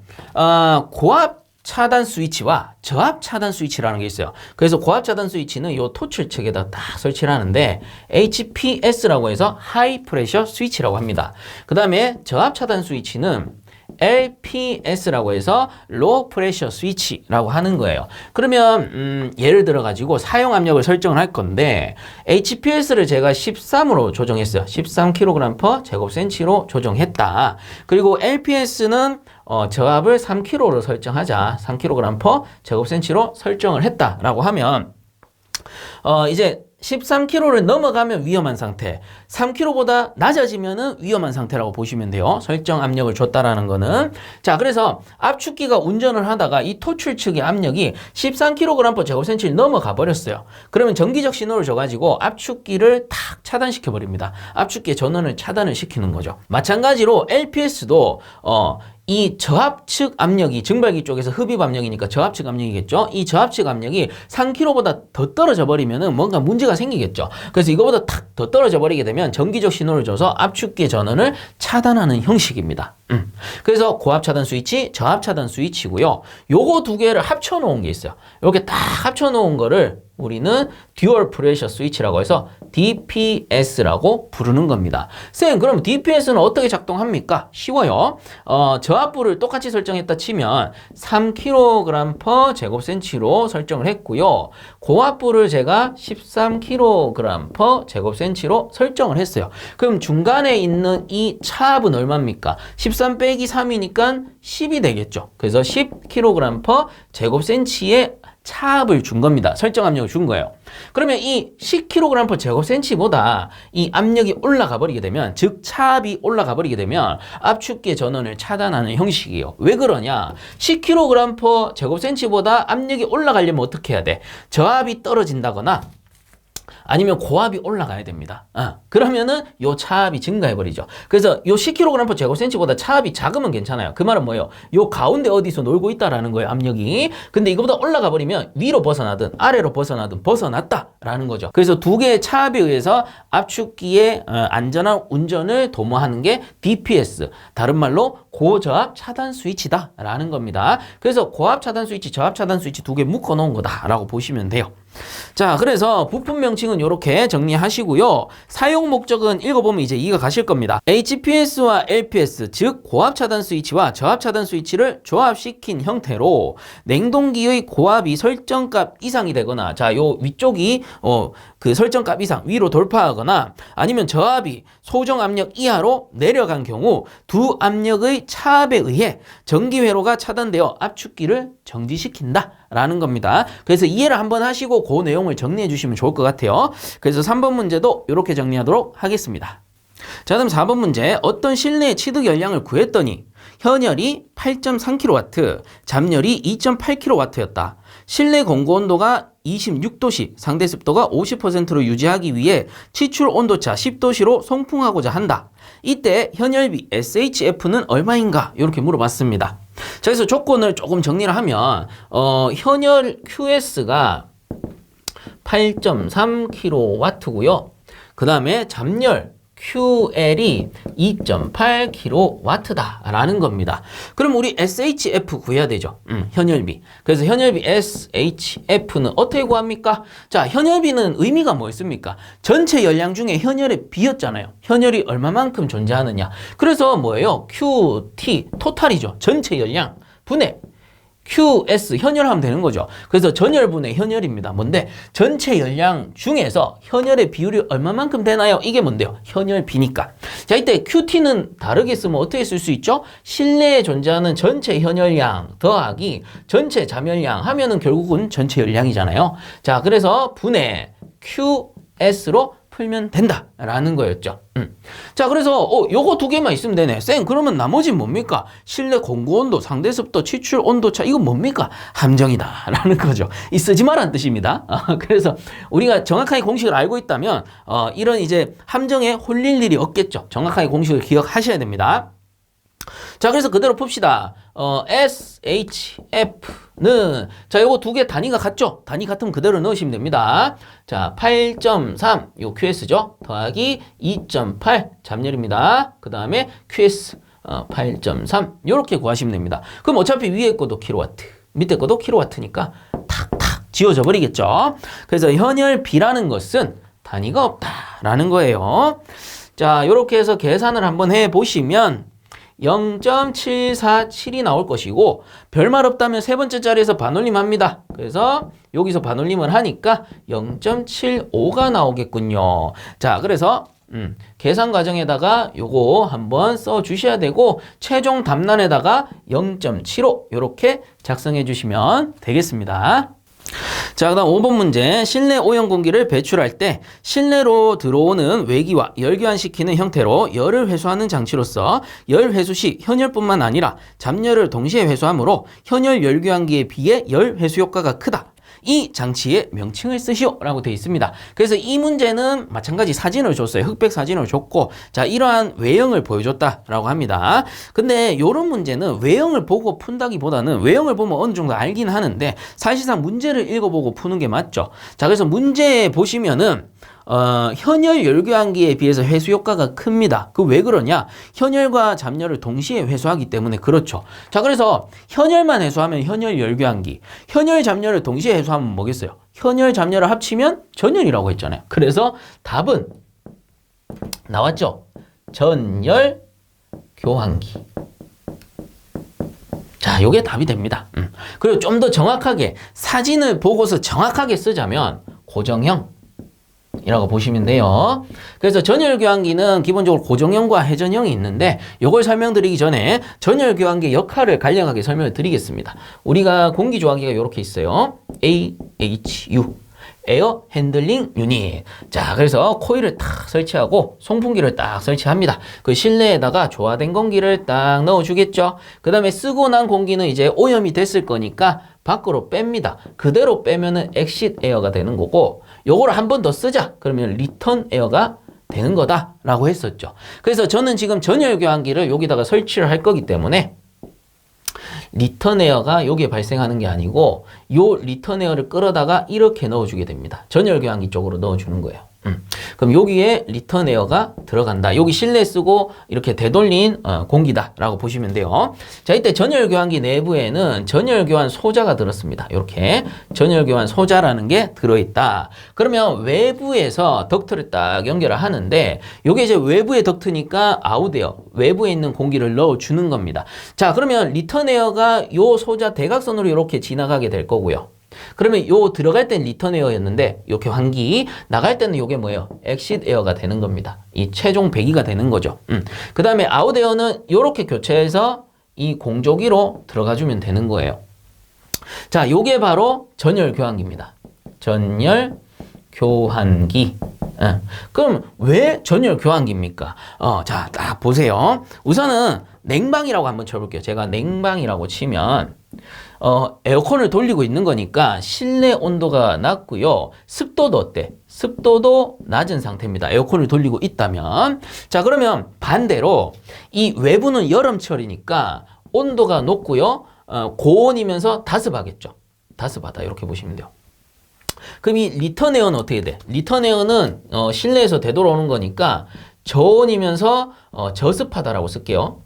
고압 차단 스위치와 저압 차단 스위치라는 게 있어요. 그래서 고압 차단 스위치는 이 토출 측에다 딱 설치를 하는데 HPS라고 해서 하이 프레셔 스위치라고 합니다. 그 다음에 저압 차단 스위치는 LPS라고 해서 로우 프레셔 스위치라고 하는 거예요. 그러면 예를 들어 가지고 사용 압력을 설정을 할 건데 HPS를 제가 13으로 조정했어요. 13kg/제곱센치로 조정했다. 그리고 LPS는 저압을 3kg로 설정하자. 3kg/제곱센치로 설정을 했다라고 하면 이제 13kg를 넘어가면 위험한 상태, 3kg보다 낮아지면은 위험한 상태라고 보시면 돼요. 설정 압력을 줬다라는 거는. 자, 그래서 압축기가 운전을 하다가 이 토출 측의 압력이 13kg/제곱센치를 넘어가 버렸어요. 그러면 전기적 신호를 줘가지고 압축기를 탁 차단시켜 버립니다. 압축기의 전원을 차단을 시키는 거죠. 마찬가지로 LPS도 이 저압측 압력이 증발기 쪽에서 흡입 압력이니까 저압측 압력이겠죠. 이 저압측 압력이 3kg보다 더 떨어져 버리면은 뭔가 문제가 생기겠죠. 그래서 이거보다 탁 더 떨어져 버리게 되면 전기적 신호를 줘서 압축기의 전원을 차단하는 형식입니다. 그래서 고압 차단 스위치, 저압 차단 스위치고요. 요거 두 개를 합쳐 놓은 게 있어요. 이렇게 딱 합쳐 놓은 거를 우리는 듀얼 프레셔 스위치라고 해서 DPS라고 부르는 겁니다. 쌤, 그럼 DPS는 어떻게 작동합니까? 쉬워요. 저압부를 똑같이 설정했다 치면 3kg/제곱센치로 설정을 했고요. 고압부를 제가 13kg/제곱센치로 설정을 했어요. 그럼 중간에 있는 이 차압은 얼마입니까? 13 빼기 3이니까 10이 되겠죠. 그래서 10kg/제곱센치의 차압을 준 겁니다. 설정 압력을 준 거예요. 그러면 이 10kg/제곱센치보다 이 압력이 올라가 버리게 되면, 즉 차압이 올라가 버리게 되면 압축기의 전원을 차단하는 형식이에요. 왜 그러냐? 10kg/제곱센치보다 압력이 올라가려면 어떻게 해야 돼? 저압이 떨어진다거나 아니면 고압이 올라가야 됩니다. 그러면은 요 차압이 증가해버리죠. 그래서 요 10kg/제곱센치보다 차압이 작으면 괜찮아요. 그 말은 뭐예요? 요 가운데 어디서 놀고 있다라는 거예요, 압력이. 근데 이거보다 올라가 버리면 위로 벗어나든 아래로 벗어나든 벗어났다라는 거죠. 그래서 두 개의 차압에 의해서 압축기의 안전한 운전을 도모하는 게 DPS, 다른 말로 고저압 차단 스위치다라는 겁니다. 그래서 고압 차단 스위치, 저압 차단 스위치 두 개 묶어 놓은 거다라고 보시면 돼요. 자, 그래서 부품 명칭은 이렇게 정리하시고요. 사용 목적은 읽어보면 이제 이해가 가실 겁니다. HPS와 LPS, 즉 고압 차단 스위치와 저압 차단 스위치를 조합시킨 형태로 냉동기의 고압이 설정값 이상이 되거나, 자, 요 위쪽이 그 설정값 이상 위로 돌파하거나, 아니면 저압이 소정 압력 이하로 내려간 경우 두 압력의 차압에 의해 전기 회로가 차단되어 압축기를 정지시킨다 라는 겁니다. 그래서 이해를 한번 하시고 그 내용을 정리해 주시면 좋을 것 같아요. 그래서 3번 문제도 이렇게 정리하도록 하겠습니다. 자, 그럼 4번 문제. 어떤 실내의 취득 열량을 구했더니 현열이 8.3kW, 잡열이 2.8kW였다. 실내 공구 온도가 26도씨, 상대 습도가 50%로 유지하기 위해 치출 온도차 10도씨로 송풍하고자 한다. 이때 현열비 SHF는 얼마인가? 이렇게 물어봤습니다. 자, 그래서 조건을 조금 정리를 하면 현열 QS가 8.3kW고요. 그 다음에 잡열 QL이 2.8kW다라는 겁니다. 그럼 우리 SHF 구해야 되죠. 현열비. 그래서 현열비 SHF는 어떻게 구합니까? 자, 현열비는 의미가 뭐였습니까? 전체 열량 중에 현열의 비였잖아요. 현열이 얼마만큼 존재하느냐. 그래서 뭐예요? QT, 토탈이죠. 전체 열량 분의 QS 현열하면 되는 거죠. 그래서 전열분의 현열입니다. 뭔데? 전체 열량 중에서 현열의 비율이 얼마만큼 되나요? 이게 뭔데요? 현열비니까. 자, 이때 QT는 다르게 쓰면 어떻게 쓸 수 있죠? 실내에 존재하는 전체 현열량 더하기 전체 잠열량 하면은 결국은 전체 열량이잖아요. 자, 그래서 분의 QS로 풀면 된다라는 거였죠. 자, 그래서 요거 두 개만 있으면 되네. 쌤, 그러면 나머지는 뭡니까? 실내 공구 온도, 상대 습도, 치출 온도 차, 이건 뭡니까? 함정이다라는 거죠. 이 쓰지 마라는 뜻입니다. 그래서 우리가 정확하게 공식을 알고 있다면 이런 이제 함정에 홀릴 일이 없겠죠. 정확하게 공식을 기억하셔야 됩니다. 자, 그래서 그대로 풉시다. SHF는 자, 요거 두 개 단위가 같죠? 단위 같으면 그대로 넣으시면 됩니다. 자, 8.3 요 QS죠? 더하기 2.8 잠열입니다. 그 다음에 QS 8.3 요렇게 구하시면 됩니다. 그럼 어차피 위에 것도 킬로와트, 밑에 것도 킬로와트니까 탁탁 지워져 버리겠죠? 그래서 현열비라는 것은 단위가 없다라는 거예요. 자, 요렇게 해서 계산을 한번 해 보시면 0.747이 나올 것이고 별말 없다면 세 번째 자리에서 반올림합니다. 그래서 여기서 반올림을 하니까 0.75가 나오겠군요. 자, 그래서 계산 과정에다가 요거 한번 써 주셔야 되고 최종 답란에다가 0.75 이렇게 작성해 주시면 되겠습니다. 자, 그 다음 5번 문제. 실내 오염 공기를 배출할 때 실내로 들어오는 외기와 열교환시키는 형태로 열을 회수하는 장치로서 열 회수 시 현열뿐만 아니라 잠열을 동시에 회수하므로 현열 열교환기에 비해 열 회수 효과가 크다. 이 장치의 명칭을 쓰시오 라고 되어 있습니다. 그래서 이 문제는 마찬가지 사진을 줬어요. 흑백 사진을 줬고 자, 이러한 외형을 보여줬다라고 합니다. 근데 이런 문제는 외형을 보고 푼다기보다는 외형을 보면 어느 정도 알긴 하는데 사실상 문제를 읽어보고 푸는 게 맞죠. 자, 그래서 문제 보시면은 현열 열교환기에 비해서 회수 효과가 큽니다. 그 왜 그러냐? 현열과 잠열을 동시에 회수하기 때문에 그렇죠. 자, 그래서 현열만 회수하면 현열 열교환기, 현열 잠열을 동시에 회수하면 뭐겠어요? 현열 잠열을 합치면 전열이라고 했잖아요. 그래서 답은 나왔죠. 전열 교환기. 자, 요게 답이 됩니다. 그리고 좀 더 정확하게 사진을 보고서 정확하게 쓰자면 고정형 이라고 보시면 돼요. 그래서 전열교환기는 기본적으로 고정형과 회전형이 있는데 이걸 설명드리기 전에 전열교환기의 역할을 간략하게 설명을 드리겠습니다. 우리가 공기조화기가 이렇게 있어요. AHU 에어 핸들링 유닛. 자, 그래서 코일을 딱 설치하고 송풍기를 딱 설치합니다. 그 실내에다가 조화된 공기를 딱 넣어주겠죠. 그 다음에 쓰고 난 공기는 이제 오염이 됐을 거니까 밖으로 뺍니다. 그대로 빼면은 엑싯 에어가 되는 거고, 요거를 한 번 더 쓰자 그러면 리턴 에어가 되는 거다라고 했었죠. 그래서 저는 지금 전열 교환기를 여기다가 설치를 할 거기 때문에 리턴 에어가 여기에 발생하는 게 아니고 요 리턴 에어를 끌어다가 이렇게 넣어주게 됩니다. 전열 교환기 쪽으로 넣어주는 거예요. 그럼 여기에 리턴 에어가 들어간다. 여기 실내 쓰고 이렇게 되돌린 공기다라고 보시면 돼요. 자, 이때 전열 교환기 내부에는 전열 교환 소자가 들었습니다. 이렇게 전열 교환 소자라는 게 들어있다. 그러면 외부에서 덕트를 딱 연결을 하는데 이게 이제 외부의 덕트니까 아웃에어, 외부에 있는 공기를 넣어주는 겁니다. 자, 그러면 리턴 에어가 요 소자 대각선으로 이렇게 지나가게 될 거고요. 그러면 요 들어갈 땐 리턴 에어였는데 이렇게 환기, 나갈 때는 요게 뭐예요? 엑싯 에어가 되는 겁니다. 이 최종 배기가 되는 거죠. 그 다음에 아웃 에어는 요렇게 교체해서 이 공조기로 들어가 주면 되는 거예요. 자, 요게 바로 전열 교환기입니다. 전열 교환기. 그럼 왜 전열 교환기입니까? 자, 딱 보세요. 우선은 냉방이라고 한번 쳐볼게요. 제가 냉방이라고 치면 에어컨을 돌리고 있는 거니까 실내 온도가 낮고요. 습도도 어때? 습도도 낮은 상태입니다. 에어컨을 돌리고 있다면. 자, 그러면 반대로 이 외부는 여름철이니까 온도가 높고요. 고온이면서 다습하겠죠. 다습하다 이렇게 보시면 돼요. 그럼 이 리턴 에어는 어떻게 돼? 리턴 에어는 실내에서 되돌아오는 거니까 저온이면서 저습하다라고 쓸게요.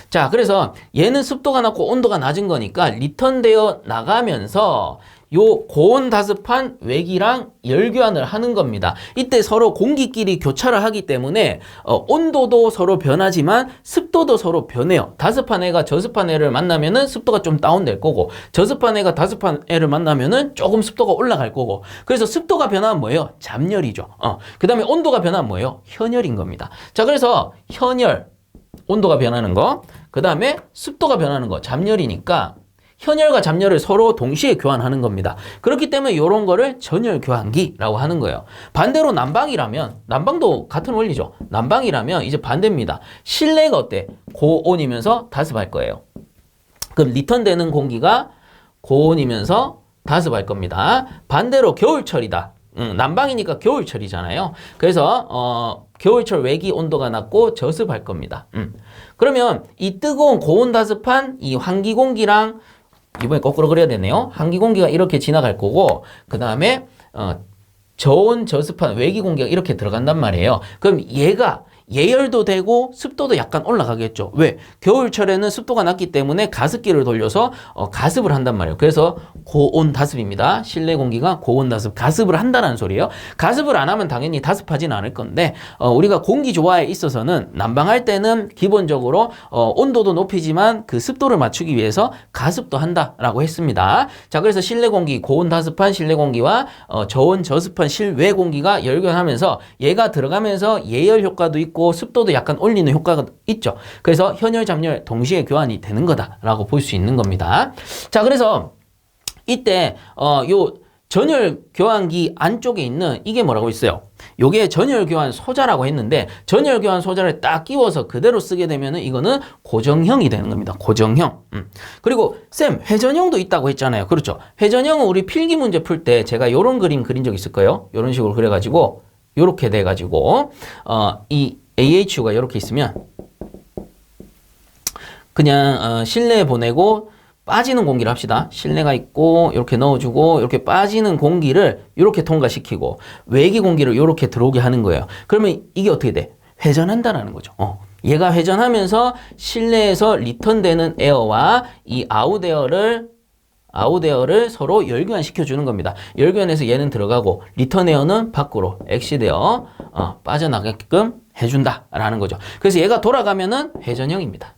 자, 그래서 얘는 습도가 낮고 온도가 낮은 거니까 리턴되어 나가면서 요 고온 다습한 외기랑 열교환을 하는 겁니다. 이때 서로 공기끼리 교차를 하기 때문에 온도도 서로 변하지만 습도도 서로 변해요. 다습한 애가 저습한 애를 만나면은 습도가 좀 다운될 거고, 저습한 애가 다습한 애를 만나면은 조금 습도가 올라갈 거고. 그래서 습도가 변하면 뭐예요? 잡열이죠. 그 다음에 온도가 변하면 뭐예요? 현열인 겁니다. 자, 그래서 현열, 온도가 변하는 거, 그 다음에 습도가 변하는 거, 잡열이니까 현열과 잡열을 서로 동시에 교환하는 겁니다. 그렇기 때문에 이런 거를 전열 교환기라고 하는 거예요. 반대로 난방이라면, 난방도 같은 원리죠. 난방이라면 이제 반대입니다. 실내가 어때? 고온이면서 다습할 거예요. 그럼 리턴되는 공기가 고온이면서 다습할 겁니다. 반대로 겨울철이다. 난방이니까 겨울철이잖아요. 그래서 겨울철 외기 온도가 낮고 저습할 겁니다. 그러면 이 뜨거운 고온 다습한 이 환기 공기랑, 이번에 거꾸로 그려야 되네요. 환기 공기가 이렇게 지나갈 거고, 그 다음에 저온 저습한 외기 공기가 이렇게 들어간단 말이에요. 그럼 얘가 예열도 되고 습도도 약간 올라가겠죠. 왜? 겨울철에는 습도가 낮기 때문에 가습기를 돌려서 가습을 한단 말이에요. 그래서 고온 다습입니다. 실내 공기가 고온 다습, 가습을 한다는 소리예요. 가습을 안 하면 당연히 다습하지는 않을 건데, 우리가 공기 조화에 있어서는 난방할 때는 기본적으로 온도도 높이지만 그 습도를 맞추기 위해서 가습도 한다라고 했습니다. 자, 그래서 실내 공기, 고온 다습한 실내 공기와 저온 저습한 실외 공기가 열교환하면서 얘가 들어가면서 예열 효과도 있고 습도도 약간 올리는 효과가 있죠. 그래서 현열, 잡열 동시에 교환이 되는 거다라고 볼 수 있는 겁니다. 자, 그래서 이때 요 전열 교환기 안쪽에 있는 이게 뭐라고 있어요? 요게 전열 교환 소자라고 했는데, 전열 교환 소자를 딱 끼워서 그대로 쓰게 되면은 이거는 고정형이 되는 겁니다. 고정형. 그리고 쌤, 회전형도 있다고 했잖아요. 그렇죠? 회전형은 우리 필기 문제 풀 때 제가 요런 그림 그린 적 있을 거예요. 요런 식으로 그려가지고 요렇게 돼가지고 이 AHU가 이렇게 있으면 그냥 실내에 보내고 빠지는 공기를 합시다. 실내가 있고 이렇게 넣어주고 이렇게 빠지는 공기를 이렇게 통과시키고 외기 공기를 이렇게 들어오게 하는 거예요. 그러면 이게 어떻게 돼? 회전한다라는 거죠. 얘가 회전하면서 실내에서 리턴되는 에어와 이 아웃에어를 서로 열교환 시켜주는 겁니다. 열교환해서 얘는 들어가고 리턴 에어는 밖으로 엑시드 에어 빠져나가게끔 해준다라는 거죠. 그래서 얘가 돌아가면은 회전형입니다.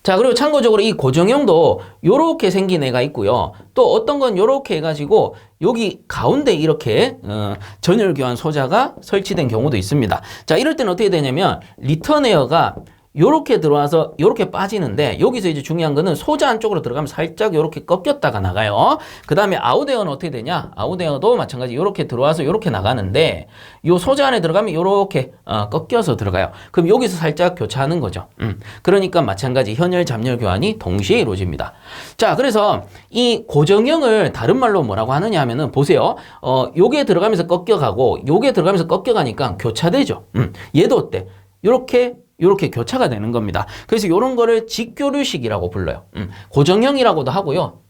자, 그리고 참고적으로 이 고정형도 요렇게 생긴 애가 있고요. 또 어떤 건 요렇게 해가지고 여기 가운데 이렇게 전열 교환 소자가 설치된 경우도 있습니다. 자, 이럴 때는 어떻게 되냐면 리턴 에어가 요렇게 들어와서 요렇게 빠지는데, 여기서 이제 중요한 거는 소자 안쪽으로 들어가면 살짝 요렇게 꺾였다가 나가요. 그 다음에 아웃에어는 어떻게 되냐? 아웃에어도 마찬가지 요렇게 들어와서 요렇게 나가는데, 요 소자 안에 들어가면 요렇게 꺾여서 들어가요. 그럼 여기서 살짝 교차하는 거죠. 그러니까 마찬가지 현열, 잡열 교환이 동시에 이루어집니다. 자, 그래서 이 고정형을 다른 말로 뭐라고 하느냐 하면은, 보세요. 요게 들어가면서 꺾여가고 요게 들어가면서 꺾여가니까 교차되죠. 얘도 어때? 요렇게 교차가 되는 겁니다. 그래서 이런 거를 직교류식이라고 불러요. 고정형이라고도 하고요.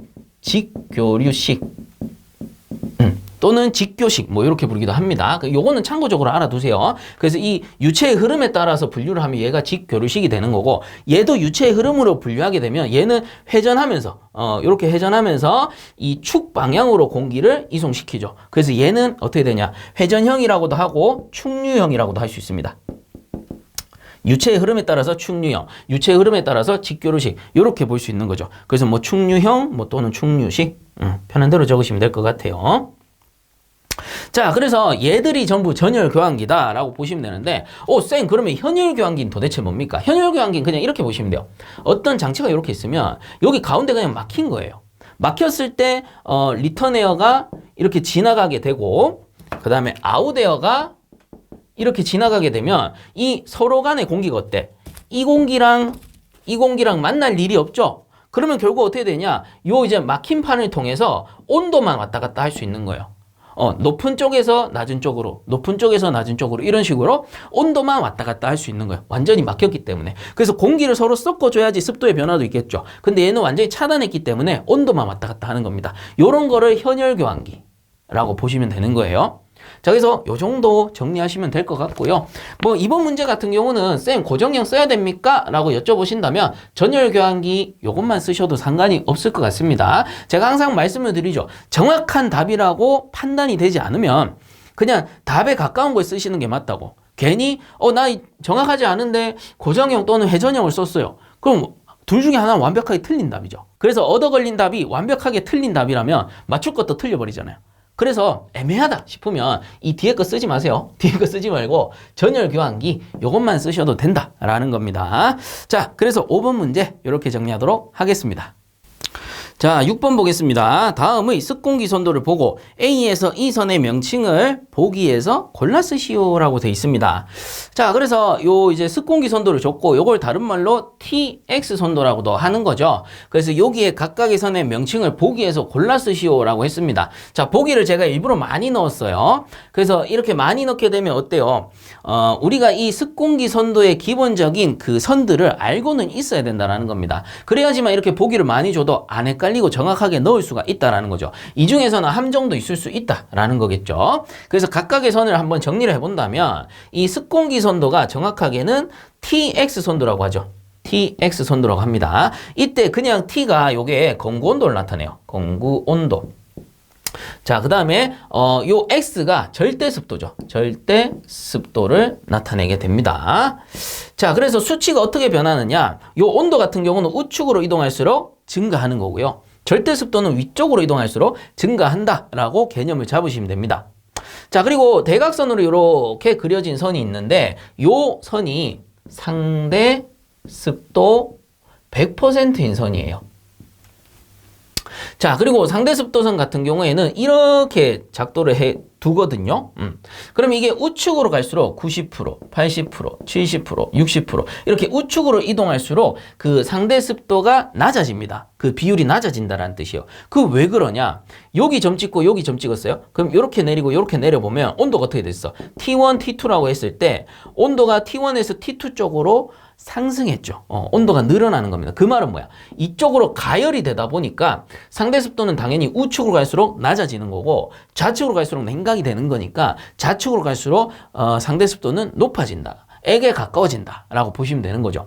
직교류식. 또는 직교식 뭐 이렇게 부르기도 합니다. 요거는 참고적으로 알아두세요. 그래서 이 유체의 흐름에 따라서 분류를 하면 얘가 직교류식이 되는 거고, 얘도 유체의 흐름으로 분류하게 되면 얘는 회전하면서 이렇게 회전하면서 이 축 방향으로 공기를 이송시키죠. 그래서 얘는 어떻게 되냐? 회전형이라고도 하고 충류형이라고도 할 수 있습니다. 유체의 흐름에 따라서 충류형, 유체의 흐름에 따라서 직교류식 이렇게 볼 수 있는 거죠. 그래서 뭐 충류형 또는 충류식 편한 대로 적으시면 될 것 같아요. 자, 그래서 얘들이 전부 전열 교환기다 라고 보시면 되는데, 쌤, 그러면 현열 교환기는 도대체 뭡니까? 현열 교환기는 그냥 이렇게 보시면 돼요. 어떤 장치가 이렇게 있으면 여기 가운데 그냥 막힌 거예요. 막혔을 때 리턴 에어가 이렇게 지나가게 되고, 그 다음에 아웃 에어가 이렇게 지나가게 되면 이 서로 간의 공기가 어때? 이 공기랑 만날 일이 없죠? 그러면 결국 어떻게 되냐? 요 이제 막힌 판을 통해서 온도만 왔다 갔다 할 수 있는 거예요. 높은 쪽에서 낮은 쪽으로, 높은 쪽에서 낮은 쪽으로 이런 식으로 온도만 왔다 갔다 할 수 있는 거예요. 완전히 막혔기 때문에. 그래서 공기를 서로 섞어줘야지 습도의 변화도 있겠죠. 근데 얘는 완전히 차단했기 때문에 온도만 왔다 갔다 하는 겁니다. 요런 거를 현열 교환기라고 보시면 되는 거예요. 자, 그래서 요 정도 정리하시면 될 것 같고요. 뭐 이번 문제 같은 경우는 쌤 고정형 써야 됩니까? 라고 여쭤보신다면 전열 교환기 요것만 쓰셔도 상관이 없을 것 같습니다. 제가 항상 말씀을 드리죠. 정확한 답이라고 판단이 되지 않으면 그냥 답에 가까운 걸 쓰시는 게 맞다고. 괜히 나 정확하지 않은데 고정형 또는 회전형을 썼어요. 그럼 둘 중에 하나는 완벽하게 틀린 답이죠. 그래서 얻어 걸린 답이 완벽하게 틀린 답이라면 맞출 것도 틀려버리잖아요. 그래서 애매하다 싶으면 이 뒤에 거 쓰지 마세요. 뒤에 거 쓰지 말고 전열 교환기 요것만 쓰셔도 된다라는 겁니다. 자, 그래서 5번 문제 이렇게 정리하도록 하겠습니다. 자, 6번 보겠습니다. 다음의 습공기 선도를 보고 A에서 이 선의 명칭을 보기에서 골라 쓰시오라고 되어 있습니다. 자, 그래서 요 이제 습공기 선도를 줬고 요걸 다른 말로 TX 선도라고도 하는 거죠. 그래서 여기에 각각의 선의 명칭을 보기에서 골라 쓰시오라고 했습니다. 자, 보기를 제가 일부러 많이 넣었어요. 그래서 이렇게 많이 넣게 되면 어때요? 우리가 이 습공기 선도의 기본적인 그 선들을 알고는 있어야 된다는 겁니다. 그래야지만 이렇게 보기를 많이 줘도 안 헷갈리고 정확하게 넣을 수가 있다라는 거죠. 이 중에서는 함정도 있을 수 있다라는 거겠죠. 그래서 각각의 선을 한번 정리를 해본다면 이 습공기 선도가 정확하게는 TX 선도라고 하죠. TX 선도라고 합니다. 이때 그냥 T가 요게 공구 온도를 나타내요. 공구 온도. 자, 그 다음에 요 X가 절대 습도죠. 절대 습도를 나타내게 됩니다. 자, 그래서 수치가 어떻게 변하느냐? 요 온도 같은 경우는 우측으로 이동할수록 증가하는 거고요. 절대 습도는 위쪽으로 이동할수록 증가한다라고 개념을 잡으시면 됩니다. 자, 그리고 대각선으로 이렇게 그려진 선이 있는데 요 선이 상대 습도 100%인 선이에요. 자, 그리고 상대 습도선 같은 경우에는 이렇게 작도를 해 두거든요. 그럼 이게 우측으로 갈수록 90%, 80%, 70%, 60% 이렇게 우측으로 이동할수록 그 상대 습도가 낮아집니다. 그 비율이 낮아진다라는 뜻이에요. 그 왜 그러냐? 여기 점 찍고 여기 점 찍었어요. 그럼 이렇게 내리고 이렇게 내려보면 온도가 어떻게 됐어? T1, T2라고 했을 때 온도가 T1에서 T2 쪽으로 상승했죠. 온도가 늘어나는 겁니다. 그 말은 뭐야? 이쪽으로 가열이 되다 보니까 상대 습도는 당연히 우측으로 갈수록 낮아지는 거고 좌측으로 갈수록 냉각이 되는 거니까 좌측으로 갈수록 상대 습도는 높아진다. 액에 가까워진다 라고 보시면 되는 거죠.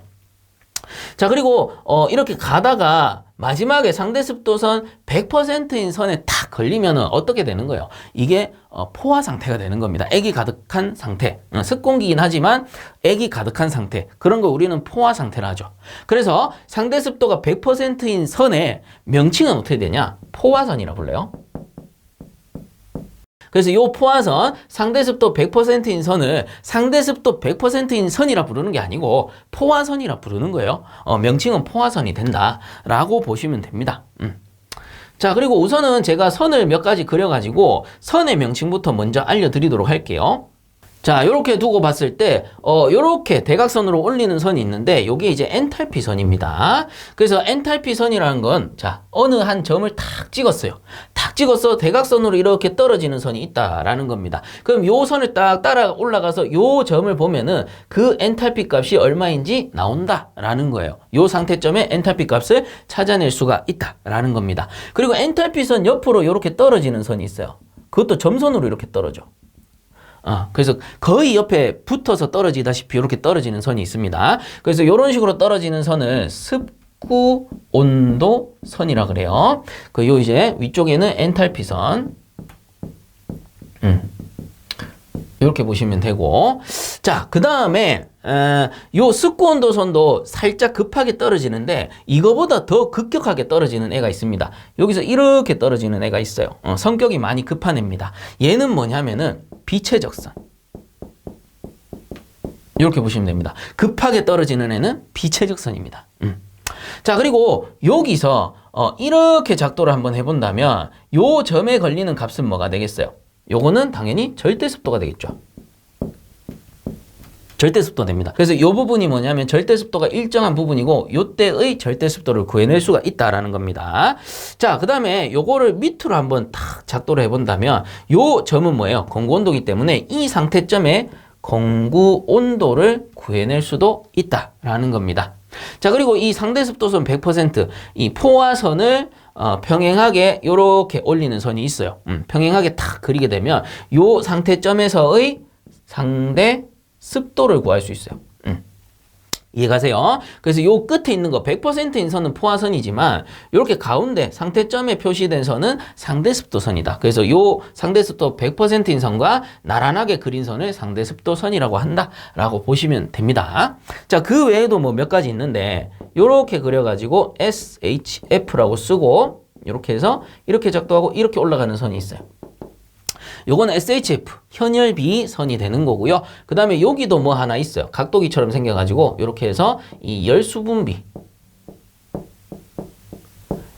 자, 그리고 이렇게 가다가 마지막에 상대 습도선 100%인 선에 탁 걸리면 어떻게 되는 거예요? 이게 포화 상태가 되는 겁니다. 액이 가득한 상태. 습공기긴 하지만 액이 가득한 상태. 그런 거 우리는 포화 상태라 하죠. 그래서 상대 습도가 100%인 선의 명칭은 어떻게 되냐? 포화선이라 불러요. 그래서 이 포화선, 상대습도 100%인 선을 상대습도 100%인 선이라 부르는 게 아니고 포화선이라 부르는 거예요. 명칭은 포화선이 된다라고 보시면 됩니다. 자, 그리고 우선은 제가 선을 몇 가지 그려가지고 선의 명칭부터 먼저 알려드리도록 할게요. 자, 요렇게 두고 봤을 때 요렇게 대각선으로 올리는 선이 있는데 요게 이제 엔탈피 선입니다. 그래서 엔탈피 선이라는 건 자, 어느 한 점을 탁 찍었어요. 탁 찍어서 대각선으로 이렇게 떨어지는 선이 있다라는 겁니다. 그럼 요 선을 딱 따라 올라가서 요 점을 보면은 그 엔탈피 값이 얼마인지 나온다라는 거예요. 요 상태점의 엔탈피 값을 찾아낼 수가 있다라는 겁니다. 그리고 엔탈피 선 옆으로 요렇게 떨어지는 선이 있어요. 그것도 점선으로 이렇게 떨어져. 그래서 거의 옆에 붙어서 떨어지다시피 이렇게 떨어지는 선이 있습니다. 그래서 이런 식으로 떨어지는 선을 습구 온도 선이라 그래요. 요 이제 위쪽에는 엔탈피 선. 이렇게 보시면 되고. 자, 그 다음에 요 습구 온도 선도 살짝 급하게 떨어지는데 이거보다 더 급격하게 떨어지는 애가 있습니다. 여기서 이렇게 떨어지는 애가 있어요. 성격이 많이 급한 애입니다. 얘는 뭐냐면은 비최적선. 이렇게 보시면 됩니다. 급하게 떨어지는 애는 비최적선입니다. 자, 그리고 여기서 이렇게 작도를 한번 해본다면 요 점에 걸리는 값은 뭐가 되겠어요? 요거는 당연히 절대습도가 되겠죠. 절대습도 됩니다. 그래서 이 부분이 뭐냐면 절대습도가 일정한 부분이고 요때의 절대습도를 구해낼 수가 있다라는 겁니다. 자, 그 다음에 요거를 밑으로 한번 탁 작도를 해본다면 요 점은 뭐예요? 공구온도이기 때문에 이 상태점에 공구온도를 구해낼 수도 있다라는 겁니다. 자, 그리고 이 상대습도선 100%, 이 포화선을 평행하게 요렇게 올리는 선이 있어요. 평행하게 탁 그리게 되면 요 상태점에서의 상대 습도를 구할 수 있어요. 이해가세요? 그래서 요 끝에 있는 거 100%인 선은 포화선이지만 이렇게 가운데 상태점에 표시된 선은 상대습도선이다. 그래서 요 상대습도 100%인 선과 나란하게 그린 선을 상대습도선이라고 한다라고 보시면 됩니다. 자, 그 외에도 뭐 몇 가지 있는데 요렇게 그려가지고 SHF라고 쓰고 이렇게 해서 이렇게 작도하고 이렇게 올라가는 선이 있어요. 요거는 SHF, 현혈비 선이 되는 거고요. 그 다음에 여기도 뭐 하나 있어요. 각도기처럼 생겨가지고 이렇게 해서 이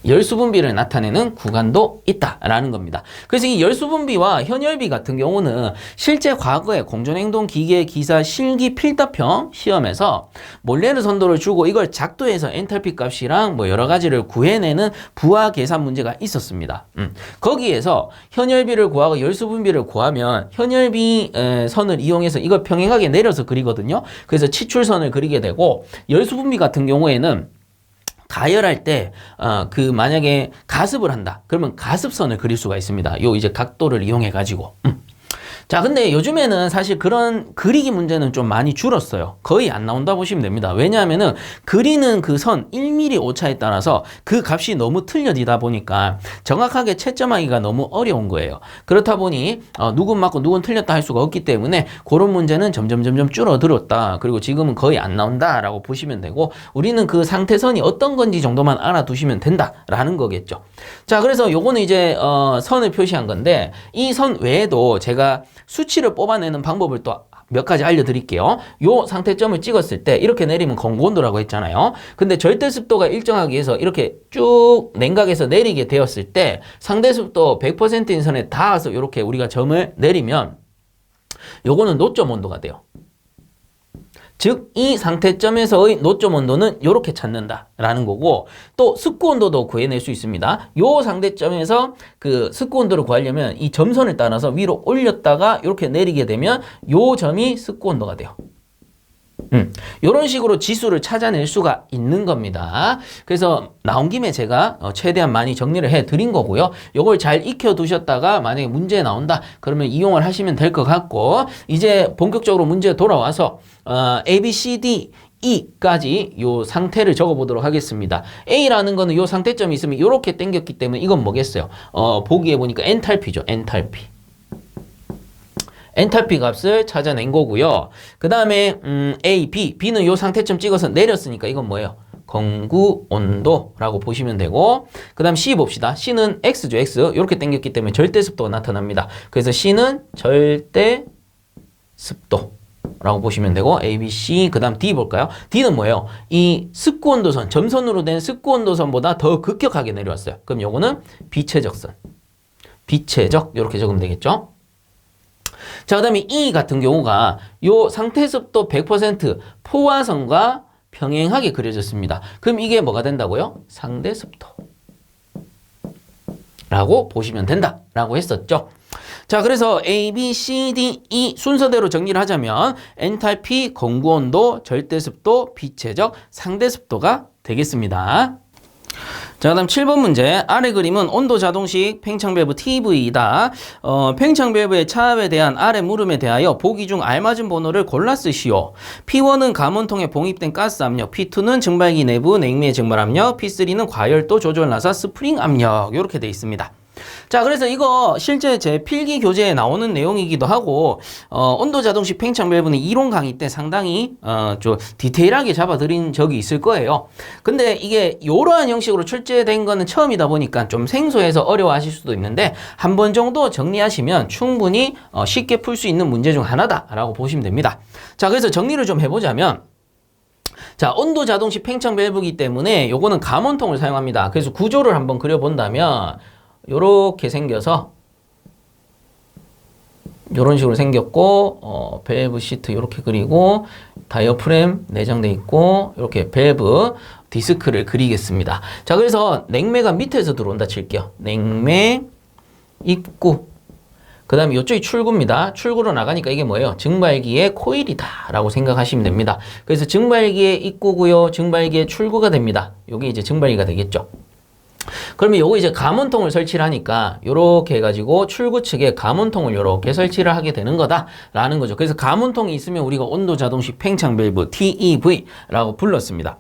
열수분비를 나타내는 구간도 있다라는 겁니다. 그래서 이 열수분비와 현혈비 같은 경우는 실제 과거에 공전행동 기계 기사 실기 필답형 시험에서 몰레르 선도를 주고 이걸 작도해서 엔탈피 값이랑 뭐 여러 가지를 구해내는 부하 계산 문제가 있었습니다. 거기에서 현혈비를 구하고 열수분비를 구하면 현혈비 선을 이용해서 이걸 평행하게 내려서 그리거든요. 그래서 치출선을 그리게 되고 열수분비 같은 경우에는 가열할 때, 만약에 가습을 한다. 그러면 가습선을 그릴 수가 있습니다. 요 이제 각도를 이용해가지고. 자, 근데 요즘에는 사실 그런 그리기 문제는 좀 많이 줄었어요. 거의 안 나온다 보시면 됩니다. 왜냐하면은 그리는 그 선 1mm 오차에 따라서 그 값이 너무 틀려지다 보니까 정확하게 채점하기가 너무 어려운 거예요. 그렇다 보니 누군 맞고 누군 틀렸다 할 수가 없기 때문에 그런 문제는 점점 줄어들었다. 그리고 지금은 거의 안 나온다라고 보시면 되고 우리는 그 상태선이 어떤 건지 정도만 알아두시면 된다라는 거겠죠. 자, 그래서 요거는 이제 선을 표시한 건데 이 선 외에도 제가 수치를 뽑아내는 방법을 또 몇 가지 알려드릴게요. 요 상태점을 찍었을 때 이렇게 내리면 공고온도라고 했잖아요. 근데 절대습도가 일정하기 위해서 이렇게 쭉 냉각에서 내리게 되었을 때 상대습도 100%인 선에 닿아서 이렇게 우리가 점을 내리면 요거는 노점 온도가 돼요. 즉, 이 상태점에서의 노점 온도는 이렇게 찾는다라는 거고, 또 습구 온도도 구해낼 수 있습니다. 요 상태점에서 그 습구 온도를 구하려면 이 점선을 따라서 위로 올렸다가 이렇게 내리게 되면 요 점이 습구 온도가 돼요. 이런 식으로 지수를 찾아낼 수가 있는 겁니다. 그래서 나온 김에 제가 최대한 많이 정리를 해드린 거고요. 이걸 잘 익혀두셨다가 만약에 문제 나온다 그러면 이용을 하시면 될 것 같고 이제 본격적으로 문제 돌아와서 A, B, C, D, E까지 요 상태를 적어보도록 하겠습니다. A라는 거는 요 상태점이 있으면 이렇게 당겼기 때문에 이건 뭐겠어요? 보기에 보니까 엔탈피죠. 엔탈피 값을 찾아낸 거고요. 그 다음에 A, B, B는 요 상태점 찍어서 내렸으니까 이건 뭐예요? 공구 온도라고 보시면 되고 그 다음 C 봅시다. C는 X죠. X. 이렇게 당겼기 때문에 절대 습도가 나타납니다. 그래서 C는 절대 습도라고 보시면 되고 A, B, C 그 다음 D 볼까요? D는 뭐예요? 이 습구 온도선, 점선으로 된 습구 온도선보다 더 급격하게 내려왔어요. 그럼 요거는 비최적선. 비최적 이렇게 적으면 되겠죠? 자, 그 다음에 E 같은 경우가 요 상태습도 100% 포화선과 평행하게 그려졌습니다. 그럼 이게 뭐가 된다고요? 상대습도 라고 보시면 된다라고 했었죠. 자, 그래서 A, B, C, D, E 순서대로 정리를 하자면 엔탈피, 공구온도, 절대습도, 비최적, 상대습도가 되겠습니다. 자, 그 다음 7번 문제. 아래 그림은 온도 자동식 팽창밸브 TV이다. 팽창밸브의 차압에 대한 아래 물음에 대하여 보기 중 알맞은 번호를 골라 쓰시오. P1은 감원통에 봉입된 가스 압력, P2는 증발기 내부 냉매의 증발 압력, P3는 과열도 조절 나사 스프링 압력. 이렇게 돼 있습니다. 자, 그래서 이거 실제 제 필기 교재에 나오는 내용이기도 하고 온도 자동식 팽창 밸브는 이론 강의 때 상당히 좀 디테일하게 잡아드린 적이 있을 거예요. 근데 이게 이러한 형식으로 출제된 거는 처음이다 보니까 좀 생소해서 어려워하실 수도 있는데 한 번 정도 정리하시면 충분히 쉽게 풀 수 있는 문제 중 하나다라고 보시면 됩니다. 자, 그래서 정리를 좀 해보자면 자, 온도 자동식 팽창 밸브이기 때문에 요거는 감원통을 사용합니다. 그래서 구조를 한번 그려본다면 요렇게 생겨서 요런 식으로 생겼고 밸브 시트 요렇게 그리고 다이어프램 내장돼 있고 이렇게 밸브 디스크를 그리겠습니다. 자, 그래서 냉매가 밑에서 들어온다 칠게요. 냉매 입구 그 다음에 이쪽이 출구입니다. 출구로 나가니까 이게 뭐예요? 증발기의 코일이다 라고 생각하시면 됩니다. 그래서 증발기의 입구고요. 증발기의 출구가 됩니다. 요게 이제 증발기가 되겠죠. 그러면 요거 이제 가문통을 설치를 하니까 요렇게 해가지고 출구 측에 가문통을 요렇게 설치를 하게 되는 거다라는 거죠. 그래서 가문통이 있으면 우리가 온도 자동식 팽창 밸브 TEV라고 불렀습니다.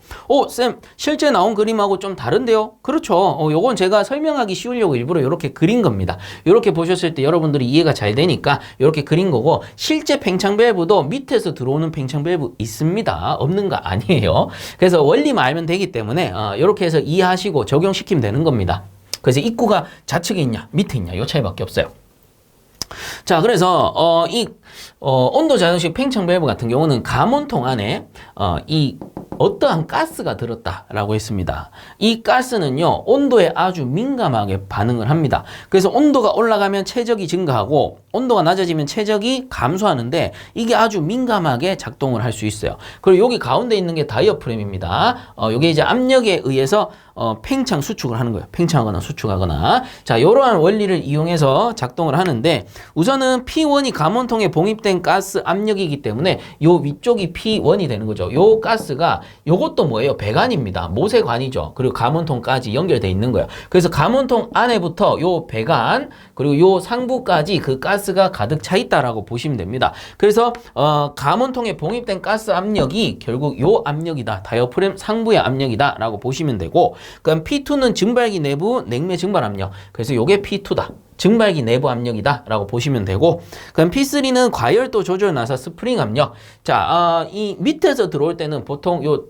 쌤, 실제 나온 그림하고 좀 다른데요? 그렇죠. 요건 제가 설명하기 쉬우려고 일부러 요렇게 그린 겁니다. 요렇게 보셨을 때 여러분들이 이해가 잘 되니까 요렇게 그린 거고, 실제 팽창 밸브도 밑에서 들어오는 팽창 밸브 있습니다. 없는 거 아니에요. 그래서 원리만 알면 되기 때문에 요렇게 해서 이해하시고 적용시키면 되는 겁니다. 그래서 입구가 좌측에 있냐 밑에 있냐 요 차이밖에 없어요. 자, 그래서 온도 자동식 팽창 밸브 같은 경우는 가문통 안에 이 어떠한 가스가 들었다라고 했습니다. 이 가스는요, 온도에 아주 민감하게 반응을 합니다. 그래서 온도가 올라가면 최적이 증가하고 온도가 낮아지면 최적이 감소하는데 이게 아주 민감하게 작동을 할 수 있어요. 그리고 여기 가운데 있는 게 다이어프램입니다. 이게 이제 압력에 의해서 팽창 수축을 하는 거예요. 팽창하거나 수축하거나. 자, 이러한 원리를 이용해서 작동을 하는데, 우선은 P1이 가문통에 봉입된 가스 압력이기 때문에 요 위쪽이 P1이 되는 거죠. 요 가스가 요것도 뭐예요? 배관입니다. 모세관이죠. 그리고 가문통까지 연결되어 있는 거예요. 그래서 가문통 안에부터 요 배관 그리고 요 상부까지 그 가스가 가득 차 있다라고 보시면 됩니다. 그래서 가문통에 봉입된 가스 압력이 결국 요 압력이다. 다이어프램 상부의 압력이다 라고 보시면 되고, 그럼 P2는 증발기 내부 냉매 증발 압력. 그래서 요게 P2다. 증발기 내부 압력이다 라고 보시면 되고, 그럼 P3는 과열도 조절 나사 스프링 압력. 자, 이 밑에서 들어올 때는 보통 요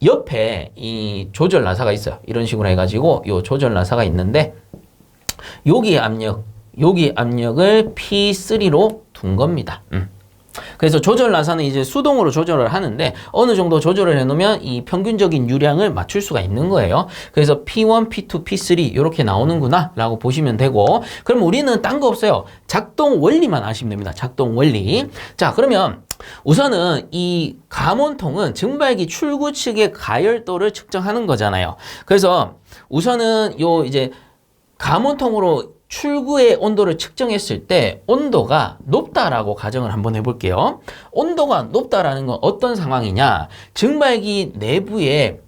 옆에 이 조절 나사가 있어요. 이런 식으로 해가지고 요 조절 나사가 있는데, 여기 압력을 P3로 둔 겁니다. 그래서 조절 나사는 이제 수동으로 조절을 하는데 어느 정도 조절을 해놓으면 이 평균적인 유량을 맞출 수가 있는 거예요. 그래서 P1, P2, P3 이렇게 나오는구나 라고 보시면 되고, 그럼 우리는 딴 거 없어요. 작동 원리만 아시면 됩니다. 작동 원리. 자, 그러면 우선은 이 가문통은 증발기 출구 측의 가열도를 측정하는 거잖아요. 그래서 우선은 요 이제 가문통으로 출구의 온도를 측정했을 때 온도가 높다라고 가정을 한번 해볼게요. 온도가 높다라는 건 어떤 상황이냐? 증발기 내부에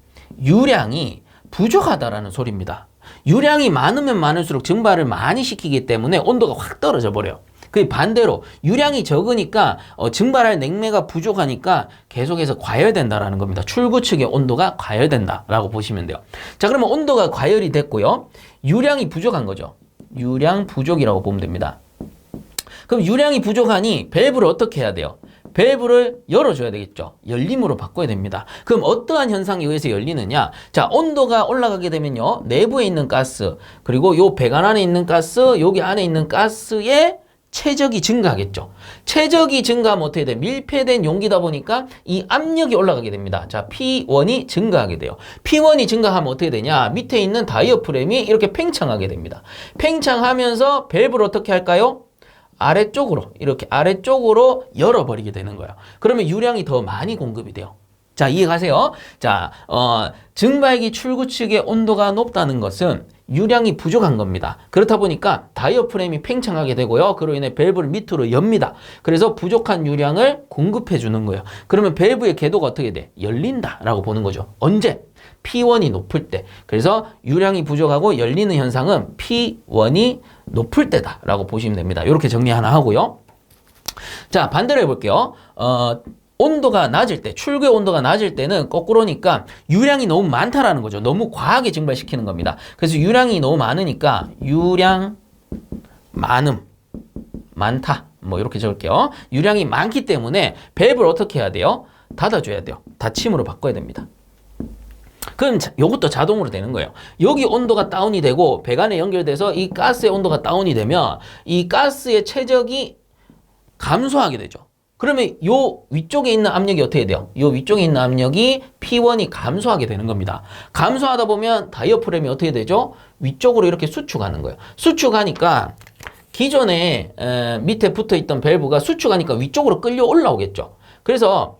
유량이 부족하다라는 소리입니다. 유량이 많으면 많을수록 증발을 많이 시키기 때문에 온도가 확 떨어져 버려요. 그 반대로 유량이 적으니까 증발할 냉매가 부족하니까 계속해서 과열된다라는 겁니다. 출구 측의 온도가 과열된다라고 보시면 돼요. 자, 그러면 온도가 과열이 됐고요. 유량이 부족한 거죠. 유량 부족이라고 보면 됩니다. 그럼 유량이 부족하니 밸브를 어떻게 해야 돼요? 밸브를 열어줘야 되겠죠. 열림으로 바꿔야 됩니다. 그럼 어떠한 현상에 의해서 열리느냐? 자, 온도가 올라가게 되면요, 내부에 있는 가스 그리고 요 배관 안에 있는 가스, 여기 안에 있는 가스의 최적이 증가하겠죠. 최적이 증가하면 어떻게 돼? 밀폐된 용기다 보니까 이 압력이 올라가게 됩니다. 자, P1이 증가하게 돼요. P1이 증가하면 어떻게 되냐? 밑에 있는 다이어프램이 이렇게 팽창하게 됩니다. 팽창하면서 밸브를 어떻게 할까요? 아래쪽으로, 이렇게 아래쪽으로 열어버리게 되는 거예요. 그러면 유량이 더 많이 공급이 돼요. 자, 이해가세요? 자, 증발기 출구 측의 온도가 높다는 것은 유량이 부족한 겁니다. 그렇다 보니까 다이어프램이 팽창하게 되고요. 그로 인해 밸브를 밑으로 엽니다. 그래서 부족한 유량을 공급해 주는 거예요. 그러면 밸브의 궤도가 어떻게 돼? 열린다라고 보는 거죠. 언제? P1이 높을 때. 그래서 유량이 부족하고 열리는 현상은 P1이 높을 때다라고 보시면 됩니다. 이렇게 정리 하나 하고요. 자, 반대로 해볼게요. 온도가 낮을 때, 출구의 온도가 낮을 때는 거꾸로니까 유량이 너무 많다라는 거죠. 너무 과하게 증발시키는 겁니다. 그래서 유량이 너무 많으니까 유량 많다. 뭐 이렇게 적을게요. 유량이 많기 때문에 밸브를 어떻게 해야 돼요? 닫아줘야 돼요. 닫힘으로 바꿔야 됩니다. 그럼 이것도 자동으로 되는 거예요. 여기 온도가 다운이 되고 배관에 연결돼서 이 가스의 온도가 다운이 되면 이 가스의 최적이 감소하게 되죠. 그러면 요 위쪽에 있는 압력이 어떻게 돼요? 요 위쪽에 있는 압력이 P1이 감소하게 되는 겁니다. 감소하다 보면 다이어프램이 어떻게 되죠? 위쪽으로 이렇게 수축하는 거예요. 수축하니까 기존에 밑에 붙어있던 밸브가 수축하니까 위쪽으로 끌려 올라오겠죠. 그래서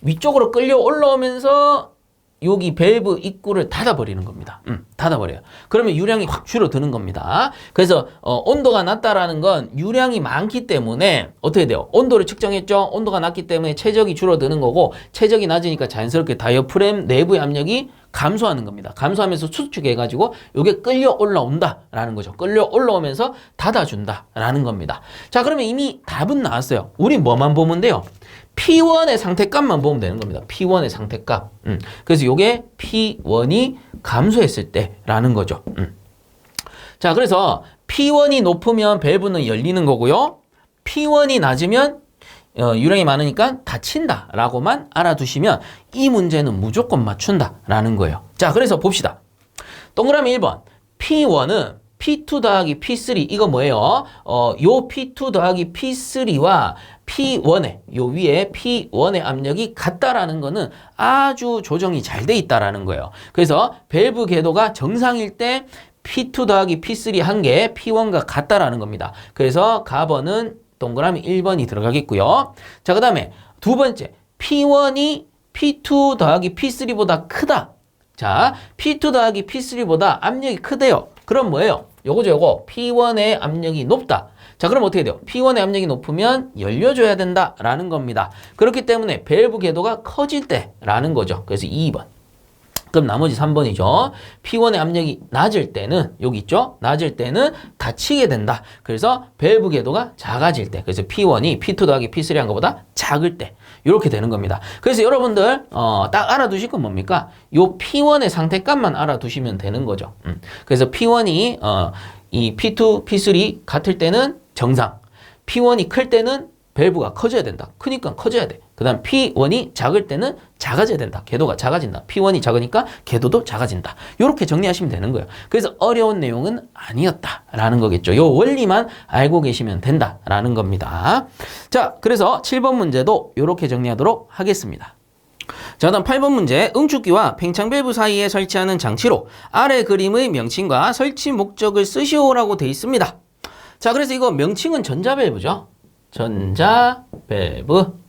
위쪽으로 끌려 올라오면서 여기 밸브 입구를 닫아버리는 겁니다. 닫아버려요. 그러면 유량이 확 줄어드는 겁니다. 그래서 온도가 낮다라는 건 유량이 많기 때문에 어떻게 돼요? 온도를 측정했죠? 온도가 낮기 때문에 최적이 줄어드는 거고, 최적이 낮으니까 자연스럽게 다이어프램 내부의 압력이 감소하는 겁니다. 감소하면서 수축해가지고 이게 끌려 올라온다라는 거죠. 끌려 올라오면서 닫아준다라는 겁니다. 자, 그러면 이미 답은 나왔어요. 우리 뭐만 보면 돼요? P1의 상태값만 보면 되는 겁니다. P1의 상태값. 그래서 이게 P1이 감소했을 때라는 거죠. 자, 그래서 P1이 높으면 밸브는 열리는 거고요. P1이 낮으면 유량이 많으니까 닫힌다라고만 알아두시면 이 문제는 무조건 맞춘다라는 거예요. 자, 그래서 봅시다. 동그라미 1번. P1은 P2 더하기 P3 이거 뭐예요? 요 P2 더하기 P3와 P1의 요 위에 P1의 압력이 같다라는 거는 아주 조정이 잘 돼 있다라는 거예요. 그래서 밸브 궤도가 정상일 때 P2 더하기 P3 한 개 P1과 같다라는 겁니다. 그래서 가번은 동그라미 1번이 들어가겠고요. 자, 그 다음에 두 번째 P1이 P2 더하기 P3보다 크다. 자, P2 더하기 P3보다 압력이 크대요. 그럼 뭐예요? 요거죠, 요거. P1의 압력이 높다. 자, 그럼 어떻게 돼요? P1의 압력이 높으면 열려줘야 된다라는 겁니다. 그렇기 때문에 밸브 궤도가 커질 때라는 거죠. 그래서 2번. 그럼 나머지 3번이죠. P1의 압력이 낮을 때는 여기 있죠. 낮을 때는 닫히게 된다. 그래서 밸브 궤도가 작아질 때. 그래서 P1이 P2 더하기 P3 한 것보다 작을 때. 이렇게 되는 겁니다. 그래서 여러분들 딱 알아두실 건 뭡니까? 요 P1의 상태값만 알아두시면 되는 거죠. 그래서 P1이 이 P2, P3 같을 때는 정상. P1이 클 때는 밸브가 커져야 된다. 크니까 커져야 돼. 그 다음 P1이 작을 때는 작아져야 된다. 궤도가 작아진다. P1이 작으니까 궤도도 작아진다. 이렇게 정리하시면 되는 거예요. 그래서 어려운 내용은 아니었다라는 거겠죠. 이 원리만 알고 계시면 된다라는 겁니다. 자, 그래서 7번 문제도 이렇게 정리하도록 하겠습니다. 자, 다음 8번 문제. 응축기와 팽창 밸브 사이에 설치하는 장치로 아래 그림의 명칭과 설치 목적을 쓰시오라고 되어 있습니다. 자, 그래서 이거 명칭은 전자밸브죠. 전자밸브.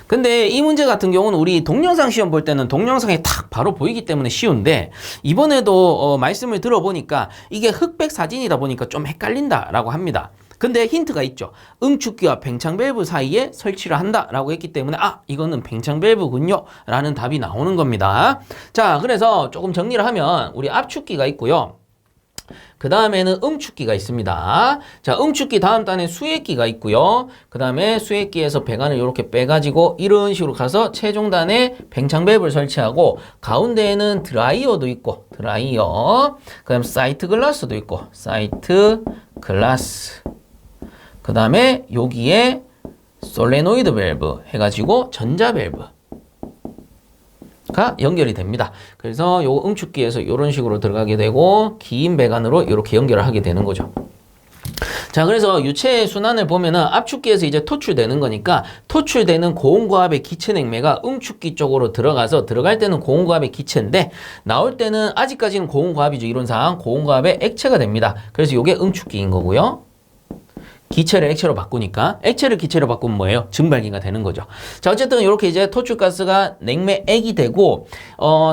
근데 이 문제 같은 경우는 우리 동영상 시험 볼 때는 동영상에 탁 바로 보이기 때문에 쉬운데 이번에도 말씀을 들어보니까 이게 흑백 사진이다 보니까 좀 헷갈린다라고 합니다. 근데 힌트가 있죠. 응축기와 팽창 밸브 사이에 설치를 한다라고 했기 때문에 이거는 팽창 밸브군요 라는 답이 나오는 겁니다. 자, 그래서 조금 정리를 하면 우리 압축기가 있고요. 그 다음에는 응축기가 있습니다. 자, 응축기 다음 단에 수액기가 있고요. 그 다음에 수액기에서 배관을 이렇게 빼가지고 이런 식으로 가서 최종단에 팽창 밸브를 설치하고 가운데에는 드라이어도 있고 드라이어, 그 다음 사이트 글라스도 있고 사이트 글라스, 그 다음에 여기에 솔레노이드 밸브 해가지고 전자 밸브 가 연결이 됩니다. 그래서 요 응축기에서 이런 식으로 들어가게 되고 긴 배관으로 이렇게 연결을 하게 되는 거죠. 자, 그래서 유체의 순환을 보면은 압축기에서 이제 토출되는 거니까 토출되는 고온고압의 기체 냉매가 응축기 쪽으로 들어가서 들어갈 때는 고온고압의 기체인데 나올 때는 아직까지는 고온고압이죠. 이론상 고온고압의 액체가 됩니다. 그래서 이게 응축기인 거고요. 기체를 액체로 바꾸니까 액체를 기체로 바꾸면 뭐예요? 증발기가 되는 거죠. 자, 어쨌든 이렇게 이제 토출가스가 냉매액이 되고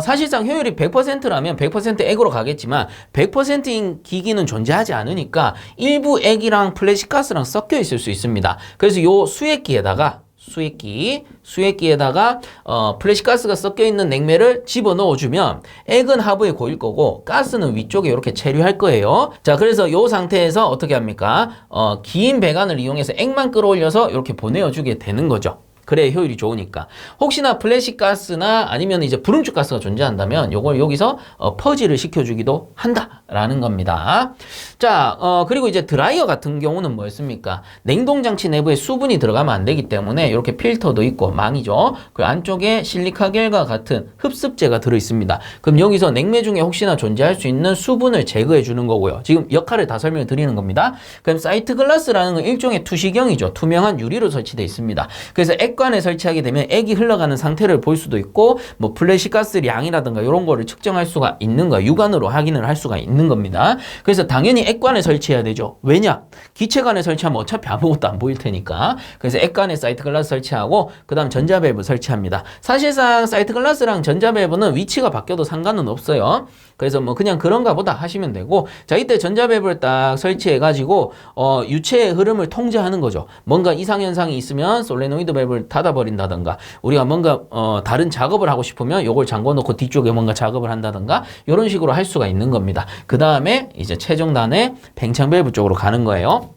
사실상 효율이 100%라면 100% 액으로 가겠지만 100%인 기기는 존재하지 않으니까 일부 액이랑 플래시가스랑 섞여 있을 수 있습니다. 그래서 요 수액기에다가 플래시가스가 섞여 있는 냉매를 집어 넣어주면 액은 하부에 고일 거고 가스는 위쪽에 이렇게 체류할 거예요. 자, 그래서 요 상태에서 어떻게 합니까? 긴 배관을 이용해서 액만 끌어올려서 이렇게 보내어주게 되는 거죠. 그래야 효율이 좋으니까. 혹시나 플래시가스나 아니면 이제 불응축가스가 존재한다면 요걸 여기서 퍼지를 시켜주기도 한다라는 겁니다. 자, 그리고 이제 드라이어 같은 경우는 뭐였습니까? 냉동장치 내부에 수분이 들어가면 안 되기 때문에 이렇게 필터도 있고 망이죠. 그 안쪽에 실리카겔과 같은 흡습제가 들어있습니다. 그럼 여기서 냉매 중에 혹시나 존재할 수 있는 수분을 제거해 주는 거고요. 지금 역할을 다 설명을 드리는 겁니다. 그럼 사이트 글라스라는 건 일종의 투시경이죠. 투명한 유리로 설치되어 있습니다. 그래서 액관에 설치하게 되면 액이 흘러가는 상태를 볼 수도 있고 뭐 플래시가스 양이라든가 이런 거를 측정할 수가 있는 거야. 육안으로 확인을 할 수가 있는 겁니다. 그래서 당연히 액관에 설치해야 되죠. 왜냐? 기체관에 설치하면 어차피 아무것도 안 보일 테니까. 그래서 액관에 사이트 글라스 설치하고 그 다음 전자밸브 설치합니다. 사실상 사이트 글라스랑 전자밸브는 위치가 바뀌어도 상관은 없어요. 그래서 뭐 그냥 그런가 보다 하시면 되고, 자, 이때 전자밸브를 딱 설치해 가지고 유체의 흐름을 통제하는 거죠. 뭔가 이상현상이 있으면 솔레노이드 밸브를 닫아버린다던가 우리가 뭔가 다른 작업을 하고 싶으면 요걸 잠궈 놓고 뒤쪽에 뭔가 작업을 한다던가 이런 식으로 할 수가 있는 겁니다. 그 다음에 이제 최종단의 팽창 밸브 쪽으로 가는 거예요.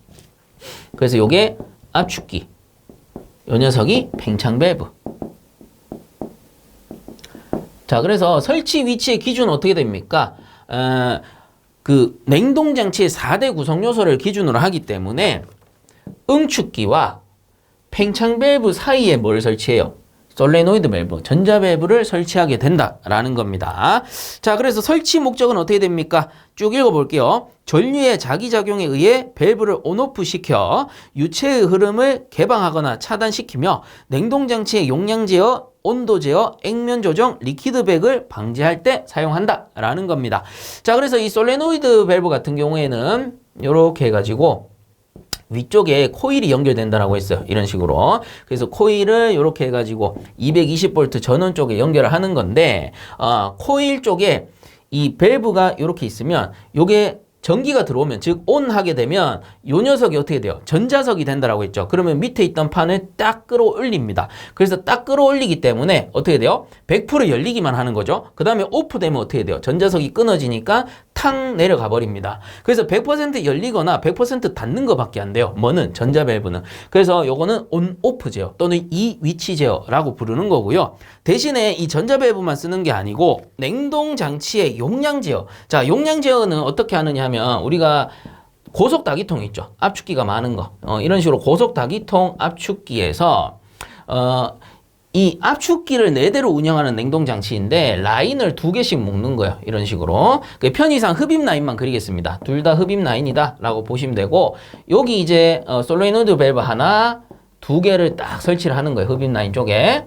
그래서 요게 압축기, 요 녀석이 팽창 밸브. 자, 그래서 설치 위치의 기준은 어떻게 됩니까? 그 냉동장치의 4대 구성 요소를 기준으로 하기 때문에 응축기와 팽창 밸브 사이에 뭘 설치해요? 솔레노이드 밸브, 전자 밸브를 설치하게 된다라는 겁니다. 자, 그래서 설치 목적은 어떻게 됩니까? 쭉 읽어볼게요. 전류의 자기작용에 의해 밸브를 온오프 시켜 유체의 흐름을 개방하거나 차단시키며 냉동장치의 용량 제어, 온도 제어, 액면 조정, 리퀴드백을 방지할 때 사용한다라는 겁니다. 자, 그래서 이 솔레노이드 밸브 같은 경우에는 이렇게 해가지고 위쪽에 코일이 연결된다라고 했어요. 이런 식으로. 그래서 코일을 이렇게 해가지고 220V 전원 쪽에 연결을 하는 건데, 코일 쪽에 이 밸브가 이렇게 있으면 요게 전기가 들어오면, 즉 온 하게 되면 요 녀석이 어떻게 돼요? 전자석이 된다라고 했죠. 그러면 밑에 있던 판을 딱 끌어올립니다. 그래서 딱 끌어올리기 때문에 어떻게 돼요? 100% 열리기만 하는 거죠. 그 다음에 오프 되면 어떻게 돼요? 전자석이 끊어지니까 탕 내려가 버립니다. 그래서 100% 열리거나 100% 닫는 것밖에 안 돼요. 뭐는? 전자 밸브는. 그래서 요거는 온 오프 제어 또는 이 위치 제어라고 부르는 거고요. 대신에 이 전자 밸브만 쓰는 게 아니고 냉동 장치의 용량 제어. 자, 용량 제어는 어떻게 하느냐 하면 우리가 고속 다기통 있죠. 압축기가 많은 거. 이런 식으로 고속 다기통 압축기에서 이 압축기를 4대로 운영하는 냉동장치인데 라인을 2개씩 묶는 거예요. 이런 식으로. 편의상 흡입 라인만 그리겠습니다. 둘 다 흡입 라인이다 라고 보시면 되고, 여기 이제 솔레노이드 밸브 하나, 2개를 딱 설치를 하는 거예요. 흡입 라인 쪽에.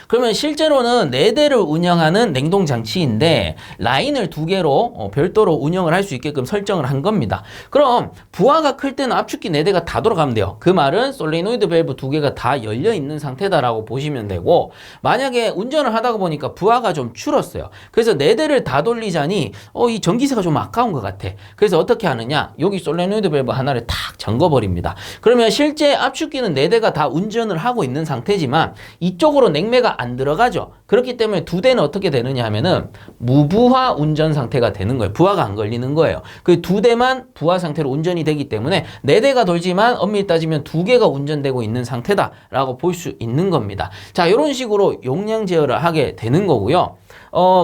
그러면 실제로는 4대를 운영하는 냉동장치인데 라인을 2개로 별도로 운영을 할 수 있게끔 설정을 한 겁니다. 그럼 부하가 클 때는 압축기 4대가 다 돌아가면 돼요. 그 말은 솔레노이드 밸브 2개가 다 열려 있는 상태다라고 보시면 되고, 만약에 운전을 하다가 보니까 부하가 좀 줄었어요. 그래서 4대를 다 돌리자니 이 전기세가 좀 아까운 것 같아. 그래서 어떻게 하느냐? 여기 솔레노이드 밸브 하나를 탁 잠궈버립니다. 그러면 실제 압축기는 4대가 다 운전을 하고 있는 상태지만 이쪽으로 냉매가 안 들어가죠. 그렇기 때문에 2대는 어떻게 되느냐 하면은 무부하 운전 상태가 되는 거예요. 부하가 안 걸리는 거예요. 그 2대만 부하 상태로 운전이 되기 때문에 4대가 돌지만 엄밀히 따지면 2개가 운전되고 있는 상태다라고 볼 수 있는 겁니다. 자, 이런 식으로 용량 제어를 하게 되는 거고요.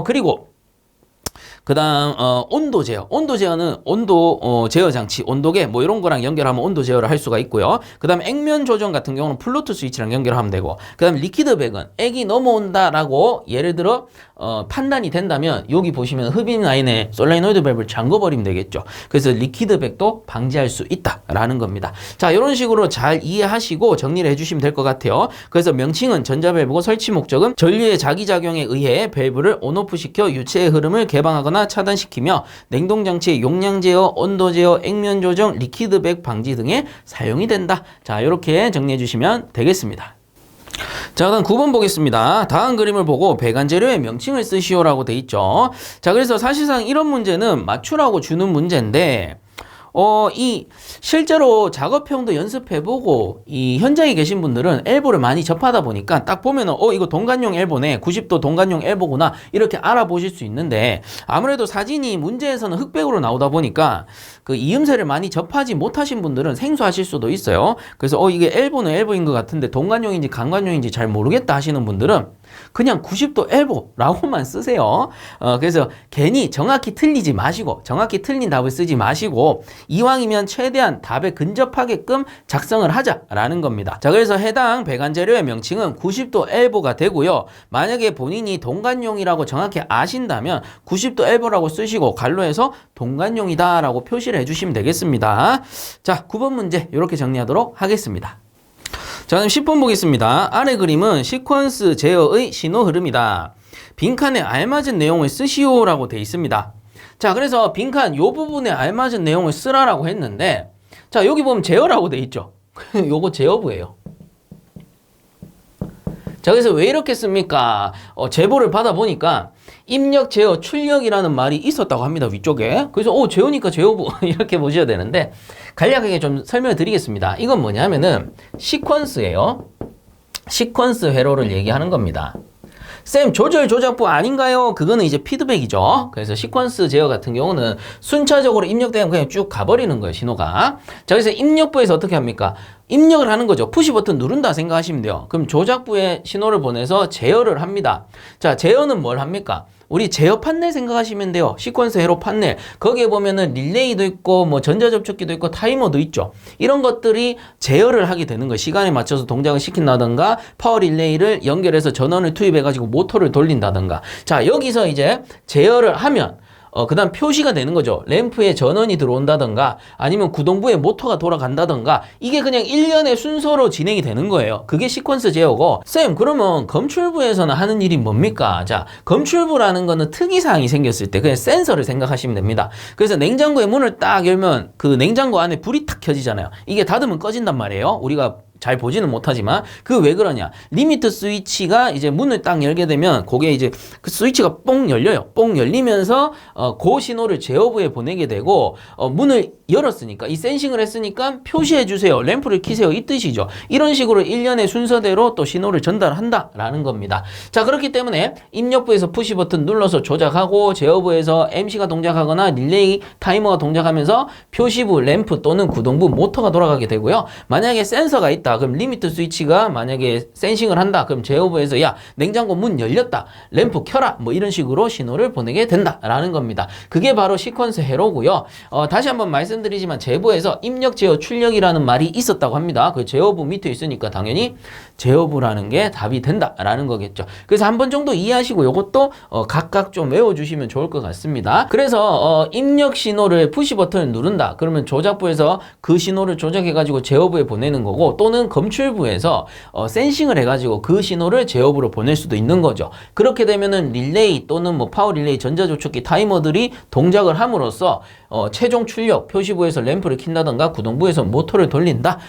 그리고 그 다음 온도 제어. 온도 제어는 온도 제어 장치, 온도계 뭐 이런 거랑 연결하면 온도 제어를 할 수가 있고요. 그 다음 액면 조정 같은 경우는 플루투스 스위치랑 연결하면 되고, 그 다음 리퀴드백은 액이 넘어온다라고 예를 들어 판단이 된다면 여기 보시면 흡입 라인에 솔레노이드 밸브를 잠궈버리면 되겠죠. 그래서 리퀴드백도 방지할 수 있다라는 겁니다. 자, 이런 식으로 잘 이해하시고 정리를 해주시면 될 것 같아요. 그래서 명칭은 전자밸브고 설치 목적은 전류의 자기작용에 의해 밸브를 온오프 시켜 유체의 흐름을 개방하거나 차단시키며 냉동장치의 용량 제어, 온도 제어, 액면 조정, 리퀴드백 방지 등에 사용이 된다. 자, 이렇게 정리해 주시면 되겠습니다. 자, 그다음 9번 보겠습니다. 다음 그림을 보고 배관 재료의 명칭을 쓰시오라고 돼 있죠. 자, 그래서 사실상 이런 문제는 맞추라고 주는 문제인데, 이 실제로 작업형도 연습해보고 이 현장에 계신 분들은 엘보를 많이 접하다 보니까 딱 보면은 이거 동관용 엘보네, 90도 동관용 엘보구나 이렇게 알아보실 수 있는데, 아무래도 사진이 문제에서는 흑백으로 나오다 보니까 그 이음새를 많이 접하지 못하신 분들은 생소하실 수도 있어요. 그래서 이게 엘보는 엘보인 것 같은데 동관용인지 강관용인지 잘 모르겠다 하시는 분들은 그냥 90도 엘보라고만 쓰세요. 그래서 괜히 정확히 틀리지 마시고, 정확히 틀린 답을 쓰지 마시고, 이왕이면 최대한 답에 근접하게끔 작성을 하자라는 겁니다. 자, 그래서 해당 배관 재료의 명칭은 90도 엘보가 되고요. 만약에 본인이 동관용이라고 정확히 아신다면 90도 엘보라고 쓰시고 갈로해서 동관용이다라고 표시를 해주시면 되겠습니다. 자, 9번 문제 이렇게 정리하도록 하겠습니다. 자, 그럼 10번 보겠습니다. 아래 그림은 시퀀스 제어의 신호 흐름이다. 빈칸에 알맞은 내용을 쓰시오라고 되어 있습니다. 자, 그래서 빈칸 요 부분에 알맞은 내용을 쓰라라고 했는데, 자, 여기 보면 제어라고 되어 있죠. 요거 제어부예요. 자, 그래서 왜 이렇게 씁니까? 제보를 받아보니까 입력, 제어, 출력이라는 말이 있었다고 합니다. 위쪽에. 그래서 제어니까 제어부 이렇게 보셔야 되는데, 간략하게 좀 설명을 드리겠습니다. 이건 뭐냐면은 시퀀스예요. 시퀀스 회로를 얘기하는 겁니다. 쌤, 조절 조작부 아닌가요? 그거는 이제 피드백이죠. 그래서 시퀀스 제어 같은 경우는 순차적으로 입력되면 그냥 쭉 가버리는 거예요, 신호가. 자, 그래서 입력부에서 어떻게 합니까? 입력을 하는 거죠. 푸시 버튼 누른다 생각하시면 돼요. 그럼 조작부에 신호를 보내서 제어를 합니다. 자, 제어는 뭘 합니까? 우리 제어 판넬 생각하시면 돼요. 시퀀스 회로 판넬. 거기에 보면은 릴레이도 있고 뭐 전자접촉기도 있고 타이머도 있죠. 이런 것들이 제어를 하게 되는 거예요. 시간에 맞춰서 동작을 시킨다든가 파워 릴레이를 연결해서 전원을 투입해가지고 모터를 돌린다든가. 자, 여기서 이제 제어를 하면 그 다음 표시가 되는 거죠. 램프에 전원이 들어온다던가 아니면 구동부에 모터가 돌아간다던가 이게 그냥 일련의 순서로 진행이 되는 거예요. 그게 시퀀스 제어고 쌤 그러면 검출부에서는 하는 일이 뭡니까? 자, 검출부라는 거는 특이사항이 생겼을 때 그냥 센서를 생각하시면 됩니다. 그래서 냉장고의 문을 딱 열면 그 냉장고 안에 불이 탁 켜지잖아요. 이게 닫으면 꺼진단 말이에요. 우리가 잘 보지는 못하지만 그 왜 그러냐 리미트 스위치가 이제 문을 딱 열게 되면 그게 이제 그 스위치가 뽕 열려요. 뽕 열리면서 그 신호를 제어부에 보내게 되고 문을 열었으니까 이 센싱을 했으니까 표시해 주세요. 램프를 켜세요. 이 뜻이죠. 이런 식으로 일련의 순서대로 또 신호를 전달한다라는 겁니다. 자, 그렇기 때문에 입력부에서 푸시 버튼 눌러서 조작하고 제어부에서 MC가 동작하거나 릴레이 타이머가 동작하면서 표시부 램프 또는 구동부 모터가 돌아가게 되고요. 만약에 센서가 있다. 그럼 리미트 스위치가 만약에 센싱을 한다. 그럼 제어부에서 야 냉장고 문 열렸다. 램프 켜라. 뭐 이런 식으로 신호를 보내게 된다라는 겁니다. 그게 바로 시퀀스 회로고요. 다시 한번 말씀드리지만 제어부에서 입력, 제어, 출력이라는 말이 있었다고 합니다. 그 제어부 밑에 있으니까 당연히 제어부라는 게 답이 된다라는 거겠죠. 그래서 한 번 정도 이해하시고 이것도 각각 좀 외워주시면 좋을 것 같습니다. 그래서 입력 신호를 푸시 버튼을 누른다. 그러면 조작부에서 그 신호를 조작해가지고 제어부에 보내는 거고 또는 검출부에서 센싱을 해가지고 그 신호를 제어부로 보낼 수도 있는 거죠. 그렇게 되면은 릴레이 또는 뭐 파워 릴레이, 전자조촉기, 타이머들이 동작을 함으로써 최종 출력, 표시부에서 램프를 킨다던가 구동부에서 모터를 돌린다.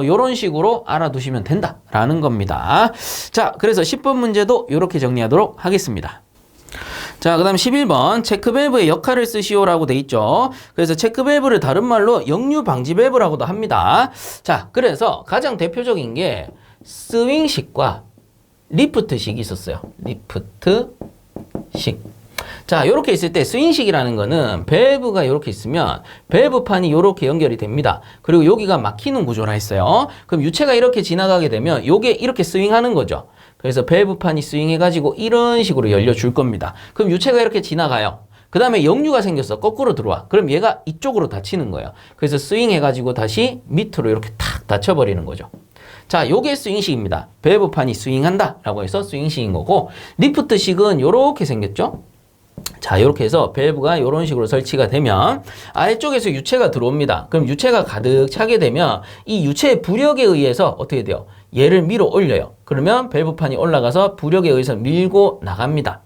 요런 식으로 알아두시면 된다라는 겁니다. 자, 그래서 10번 문제도 이렇게 정리하도록 하겠습니다. 자, 그 다음 11번 체크밸브의 역할을 쓰시오라고 돼 있죠. 그래서 체크밸브를 다른 말로 역류 방지 밸브라고도 합니다. 자, 그래서 가장 대표적인 게 스윙식과 리프트식이 있었어요. 리프트식. 자, 이렇게 있을 때 스윙식이라는 거는 밸브가 이렇게 있으면 밸브판이 이렇게 연결이 됩니다. 그리고 여기가 막히는 구조라 했어요. 그럼 유체가 이렇게 지나가게 되면 이게 이렇게 스윙하는 거죠. 그래서 밸브판이 스윙해가지고 이런 식으로 열려줄 겁니다. 그럼 유체가 이렇게 지나가요. 그 다음에 역류가 생겼어. 거꾸로 들어와. 그럼 얘가 이쪽으로 닫히는 거예요. 그래서 스윙해가지고 다시 밑으로 이렇게 탁 닫혀버리는 거죠. 자, 요게 스윙식입니다. 밸브판이 스윙한다 라고 해서 스윙식인 거고, 리프트식은 요렇게 생겼죠. 자, 이렇게 해서 밸브가 이런 식으로 설치가 되면 아래쪽에서 유체가 들어옵니다. 그럼 유체가 가득 차게 되면 이 유체의 부력에 의해서 어떻게 돼요? 얘를 밀어 올려요. 그러면 밸브판이 올라가서 부력에 의해서 밀고 나갑니다.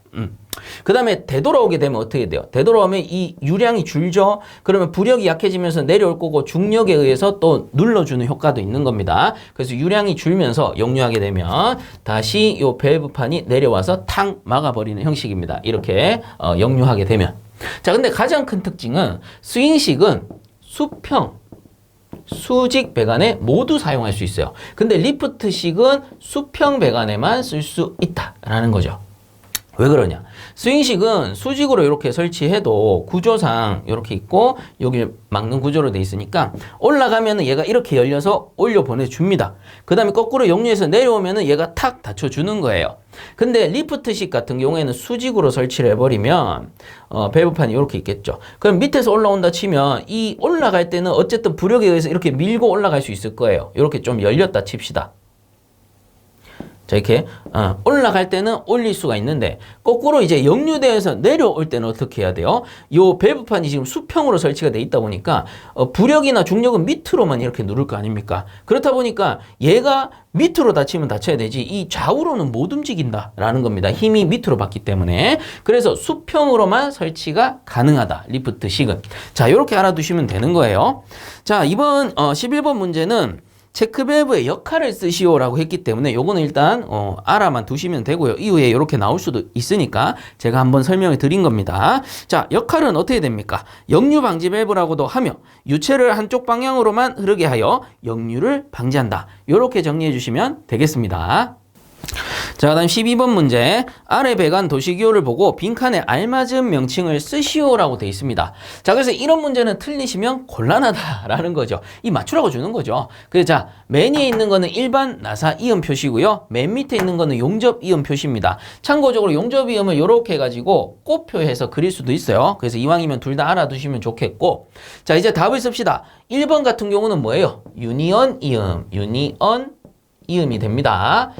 그 다음에 되돌아오게 되면 어떻게 돼요? 되돌아오면 이 유량이 줄죠? 그러면 부력이 약해지면서 내려올 거고 중력에 의해서 또 눌러주는 효과도 있는 겁니다. 그래서 유량이 줄면서 역류하게 되면 다시 이 밸브판이 내려와서 탕 막아버리는 형식입니다. 이렇게 역류하게 되면. 자, 근데 가장 큰 특징은 스윙식은 수평, 수직 배관에 모두 사용할 수 있어요. 근데 리프트식은 수평 배관에만 쓸 수 있다라는 거죠. 왜 그러냐? 스윙식은 수직으로 이렇게 설치해도 구조상 이렇게 있고 여기 막는 구조로 돼 있으니까 올라가면은 얘가 이렇게 열려서 올려 보내줍니다. 그 다음에 거꾸로 역류해서 내려오면은 얘가 탁 닫혀주는 거예요. 근데 리프트식 같은 경우에는 수직으로 설치를 해버리면 밸브판이 이렇게 있겠죠. 그럼 밑에서 올라온다 치면 이 올라갈 때는 어쨌든 부력에 의해서 이렇게 밀고 올라갈 수 있을 거예요. 이렇게 좀 열렸다 칩시다. 자, 이렇게 올라갈 때는 올릴 수가 있는데 거꾸로 이제 역류대에서 내려올 때는 어떻게 해야 돼요? 요 밸브판이 지금 수평으로 설치가 돼 있다 보니까 부력이나 중력은 밑으로만 이렇게 누를 거 아닙니까? 그렇다 보니까 얘가 밑으로 닫히면 닫혀야 되지 이 좌우로는 못 움직인다라는 겁니다. 힘이 밑으로 받기 때문에. 그래서 수평으로만 설치가 가능하다. 리프트식은. 자, 이렇게 알아두시면 되는 거예요. 자, 이번 11번 문제는 체크밸브의 역할을 쓰시오라고 했기 때문에 요거는 일단 알아만 두시면 되고요. 이후에 이렇게 나올 수도 있으니까 제가 한번 설명을 드린 겁니다. 자, 역할은 어떻게 됩니까? 역류 방지 밸브라고도 하며 유체를 한쪽 방향으로만 흐르게 하여 역류를 방지한다. 이렇게 정리해 주시면 되겠습니다. 자, 그다음 12번 문제. 아래 배관 도시기호를 보고 빈칸에 알맞은 명칭을 쓰시오라고 돼 있습니다. 자, 그래서 이런 문제는 틀리시면 곤란하다라는 거죠. 이 맞추라고 주는 거죠. 그래서 자, 맨 위에 있는 거는 일반 나사 이음 표시고요. 맨 밑에 있는 거는 용접 이음 표시입니다. 참고적으로 용접 이음을 이렇게 해가지고 꽃표해서 그릴 수도 있어요. 그래서 이왕이면 둘 다 알아두시면 좋겠고. 자, 이제 답을 씁시다. 1번 같은 경우는 뭐예요? 유니언 이음, 유니언 이음이 됩니다.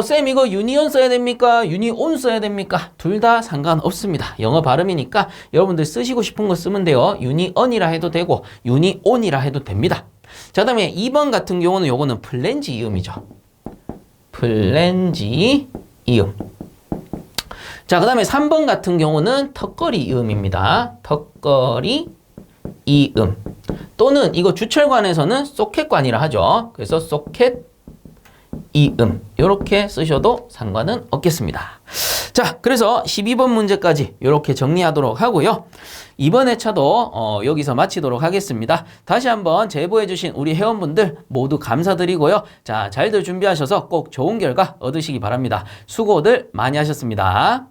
쌤 이거 유니언 써야 됩니까? 유니온 써야 됩니까? 둘 다 상관없습니다. 영어 발음이니까 여러분들 쓰시고 싶은 거 쓰면 돼요. 유니언이라 해도 되고 유니온이라 해도 됩니다. 자, 다음에 2번 같은 경우는 요거는 플랜지 이음이죠. 플랜지 이음. 자, 그 다음에 3번 같은 경우는 턱걸이 이음입니다. 턱걸이 이음. 또는 이거 주철관에서는 소켓관이라 하죠. 그래서 소켓 이음 이렇게 쓰셔도 상관은 없겠습니다. 자, 그래서 12번 문제까지 이렇게 정리하도록 하고요. 이번 회차도 여기서 마치도록 하겠습니다. 다시 한번 제보해 주신 우리 회원분들 모두 감사드리고요. 자, 잘들 준비하셔서 꼭 좋은 결과 얻으시기 바랍니다. 수고들 많이 하셨습니다.